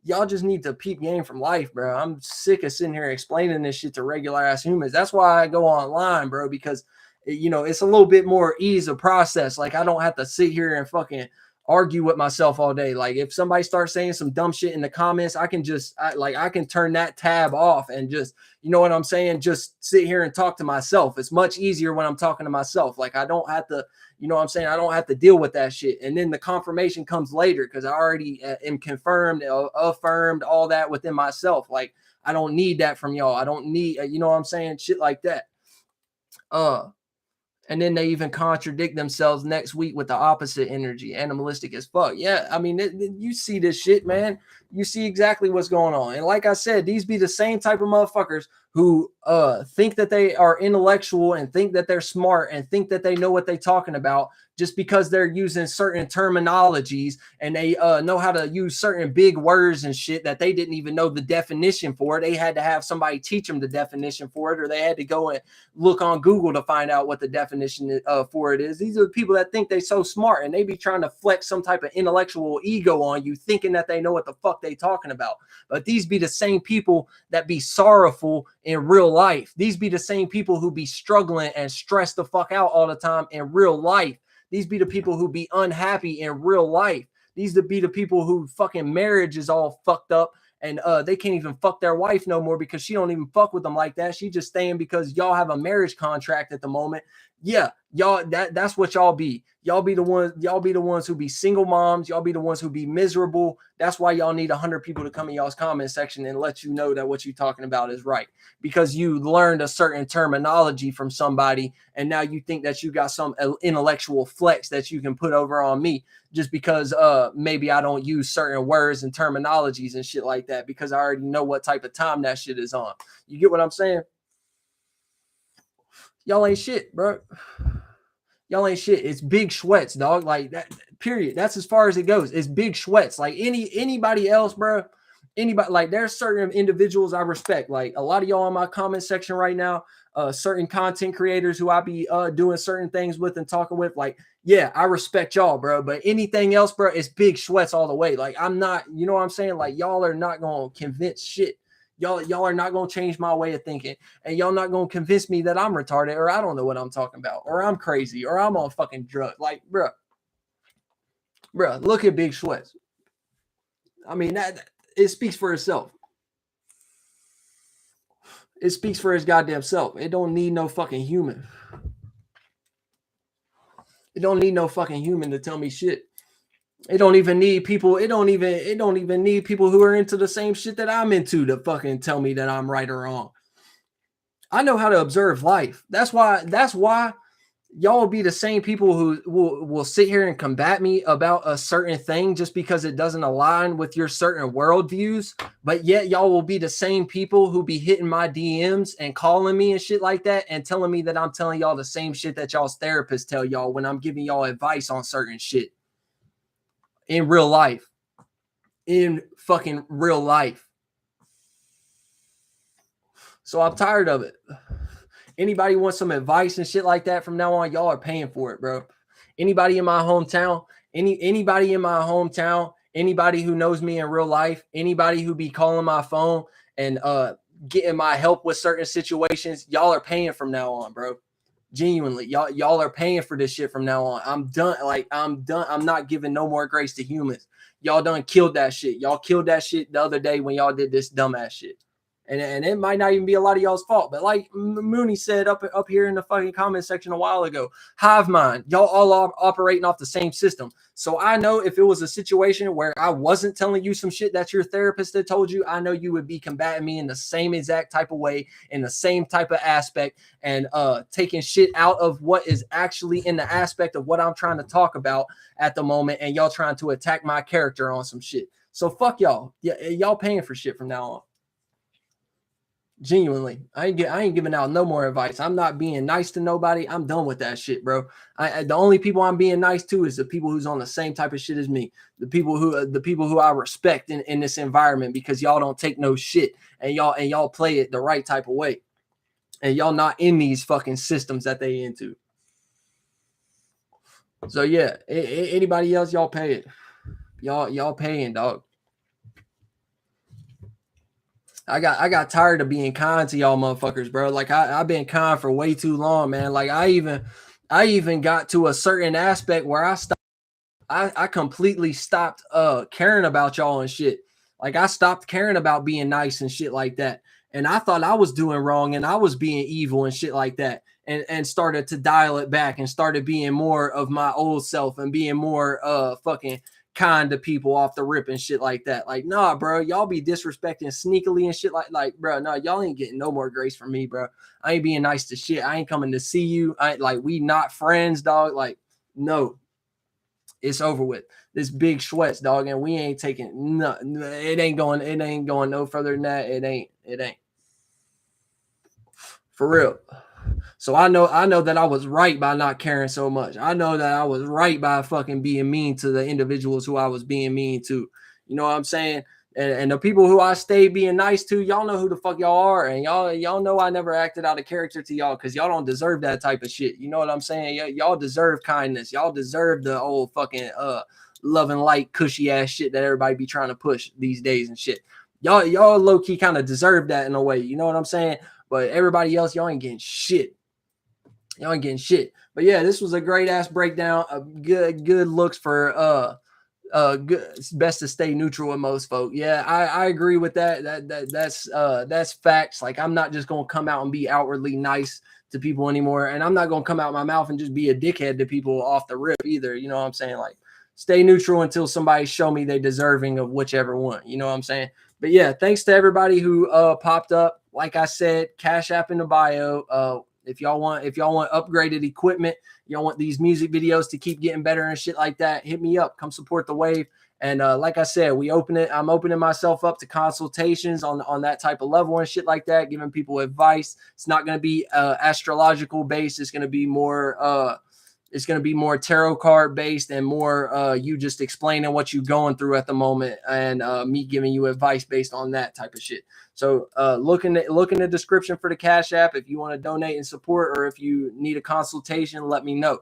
y'all just need to peep game from life, bro. I'm sick of sitting here explaining this shit to regular ass humans. That's why I go online, bro, because you know, it's a little bit more ease of process. Like I don't have to sit here and fucking argue with myself all day. Like if somebody starts saying some dumb shit in the comments, I can turn that tab off and just, you know what I'm saying? Just sit here and talk to myself. It's much easier when I'm talking to myself. Like I don't have to, you know what I'm saying? I don't have to deal with that shit. And then the confirmation comes later because I already am confirmed, affirmed all that within myself. Like I don't need that from y'all. I don't need, you know what I'm saying? Shit like that. And then they even contradict themselves next week with the opposite energy, animalistic as fuck. Yeah, I mean, you see this shit, man. You see exactly what's going on. And like I said, these be the same type of motherfuckers who think that they are intellectual and think that they're smart and think that they know what they're talking about just because they're using certain terminologies and they know how to use certain big words and shit that they didn't even know the definition for. They had to have somebody teach them the definition for it, or they had to go and look on Google to find out what the definition for it is. These are the people that think they're so smart and they be trying to flex some type of intellectual ego on you, thinking that they know what the fuck they talking about. But these be the same people that be sorrowful in real life. These be the same people who be struggling and stressed the fuck out all the time in real life. These be the people who be unhappy in real life. These be the people who fucking marriage is all fucked up and they can't even fuck their wife no more because she don't even fuck with them like that. She just staying because y'all have a marriage contract at the moment Yeah, y'all that's what y'all be. Y'all be the ones who be single moms, y'all be the ones who be miserable. That's why y'all need 100 people to come in y'all's comment section and let you know that what you're talking about is right. Because you learned a certain terminology from somebody and now you think that you got some intellectual flex that you can put over on me just because maybe I don't use certain words and terminologies and shit like that because I already know what type of time that shit is on. You get what I'm saying? Y'all ain't shit, bro. Y'all ain't shit. It's big Schwetz, dog. Like that. Period. That's as far as it goes. It's big Schwetz. Like anybody else, bro. Anybody like there's certain individuals I respect. Like a lot of y'all in my comment section right now. Certain content creators who I be doing certain things with and talking with. Like, yeah, I respect y'all, bro. But anything else, bro, it's big Schwetz all the way. Like I'm not. You know what I'm saying? Like y'all are not gonna convince shit. Y'all are not gonna change my way of thinking, and y'all not gonna convince me that I'm retarded or I don't know what I'm talking about or I'm crazy or I'm on fucking drugs. Like, bruh, look at Big Schwetz. I mean, that it speaks for itself. It speaks for his goddamn self. It don't need no fucking human. It don't need no fucking human to tell me shit. It don't even need people. It don't even need people who are into the same shit that I'm into to fucking tell me that I'm right or wrong. I know how to observe life. That's why y'all will be the same people who will sit here and combat me about a certain thing just because it doesn't align with your certain worldviews. But yet y'all will be the same people who be hitting my DMs and calling me and shit like that and telling me that I'm telling y'all the same shit that y'all's therapists tell y'all when I'm giving y'all advice on certain shit in real life. In fucking real life. So I'm tired of it. Anybody wants some advice and shit like that from now on, y'all are paying for it, bro. Anybody in my hometown, anybody in my hometown, anybody who knows me in real life, anybody who be calling my phone and getting my help with certain situations, y'all are paying from now on, bro. Genuinely, y'all are paying for this shit from now on. I'm done. Like I'm done. I'm not giving no more grace to humans. Y'all done killed that shit. Y'all killed that shit the other day when y'all did this dumbass shit. And it might not even be a lot of y'all's fault. But like Mooney said up here in the fucking comment section a while ago, hive mind, y'all all operating off the same system. So I know if it was a situation where I wasn't telling you some shit that your therapist had told you, I know you would be combating me in the same exact type of way, in the same type of aspect, and taking shit out of what is actually in the aspect of what I'm trying to talk about at the moment, and y'all trying to attack my character on some shit. So fuck y'all. Yeah, y'all paying for shit from now on. Genuinely, I ain't giving out no more advice. I'm not being nice to nobody. I'm done with that shit, bro. The only people I'm being nice to is the people who's on the same type of shit as me. The people who I respect in this environment because y'all don't take no shit and y'all play it the right type of way. And y'all not in these fucking systems that they into. So yeah, anybody else, y'all pay it. Y'all paying, dog. I got tired of being kind to y'all motherfuckers, bro. Like I've been kind for way too long, man. Like I even got to a certain aspect where I completely stopped caring about y'all and shit. Like I stopped caring about being nice and shit like that. And I thought I was doing wrong and I was being evil and shit like that. And started to dial it back and started being more of my old self and being more fucking kind to people off the rip and shit like that. Like, nah, bro, y'all be disrespecting sneakily and shit like, bro, no, y'all ain't getting no more grace from me, bro. I ain't being nice to shit. I ain't coming to see you. We not friends, dog. Like, no, it's over with. This big Schwetz, dog, and we ain't taking no. It ain't going no further than that. It ain't for real. So I know that I was right by not caring so much. I know that I was right by fucking being mean to the individuals who I was being mean to. You know what I'm saying? And the people who I stayed being nice to, y'all know who the fuck y'all are, and y'all know I never acted out of character to y'all because y'all don't deserve that type of shit. You know what I'm saying? Y'all deserve kindness. Y'all deserve the old fucking love and light cushy ass shit that everybody be trying to push these days and shit. Y'all low key kind of deserve that in a way. You know what I'm saying? But everybody else, y'all ain't getting shit. Y'all ain't getting shit. But yeah, this was a great ass breakdown. Good looks for good, it's best to stay neutral with most folk. Yeah, I agree with that. That's facts. Like, I'm not just gonna come out and be outwardly nice to people anymore, and I'm not gonna come out my mouth and just be a dickhead to people off the rip either. You know what I'm saying? Like, stay neutral until somebody show me they deserving of whichever one. You know what I'm saying? But yeah, thanks to everybody who popped up. Like I said, Cash App in the bio. If y'all want upgraded equipment, y'all want these music videos to keep getting better and shit like that, hit me up. Come support the wave. And like I said, I'm opening myself up to consultations on that type of level and shit like that, giving people advice. It's not going to be astrological based. It's going to be more tarot card based and more you just explaining what you're going through at the moment, and me giving you advice based on that type of shit. So look in the description for the Cash App if you want to donate and support, or if you need a consultation, let me know.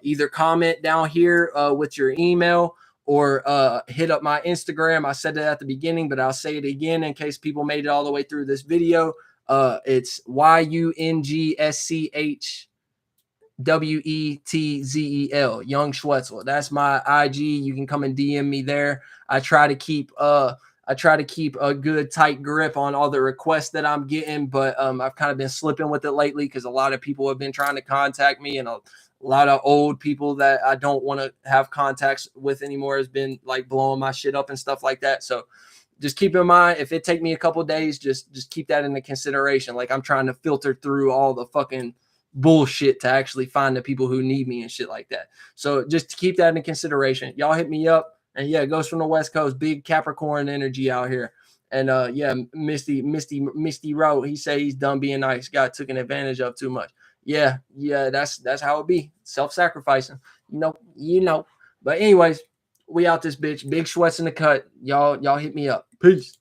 Either comment down here with your email, or hit up my Instagram. I said it at the beginning, but I'll say it again in case people made it all the way through this video. It's YungSchwetzel. YungSchwetzel. That's my IG. You can come and DM me there. I try to keep a good tight grip on all the requests that I'm getting, but I've kind of been slipping with it lately because a lot of people have been trying to contact me, and a lot of old people that I don't want to have contacts with anymore has been like blowing my shit up and stuff like that. So just keep in mind, if it take me a couple days, just keep that into consideration. Like, I'm trying to filter through all the fucking bullshit to actually find the people who need me and shit like that. So just to keep that in consideration. Y'all hit me up. And yeah, it goes from the West Coast, big Capricorn energy out here. And yeah, Misty wrote, he said he's done being nice, got taken advantage of too much. Yeah, that's how it be. Self-sacrificing. You know. But anyways, we out this bitch. Big Schwetz in the cut. Y'all hit me up. Peace.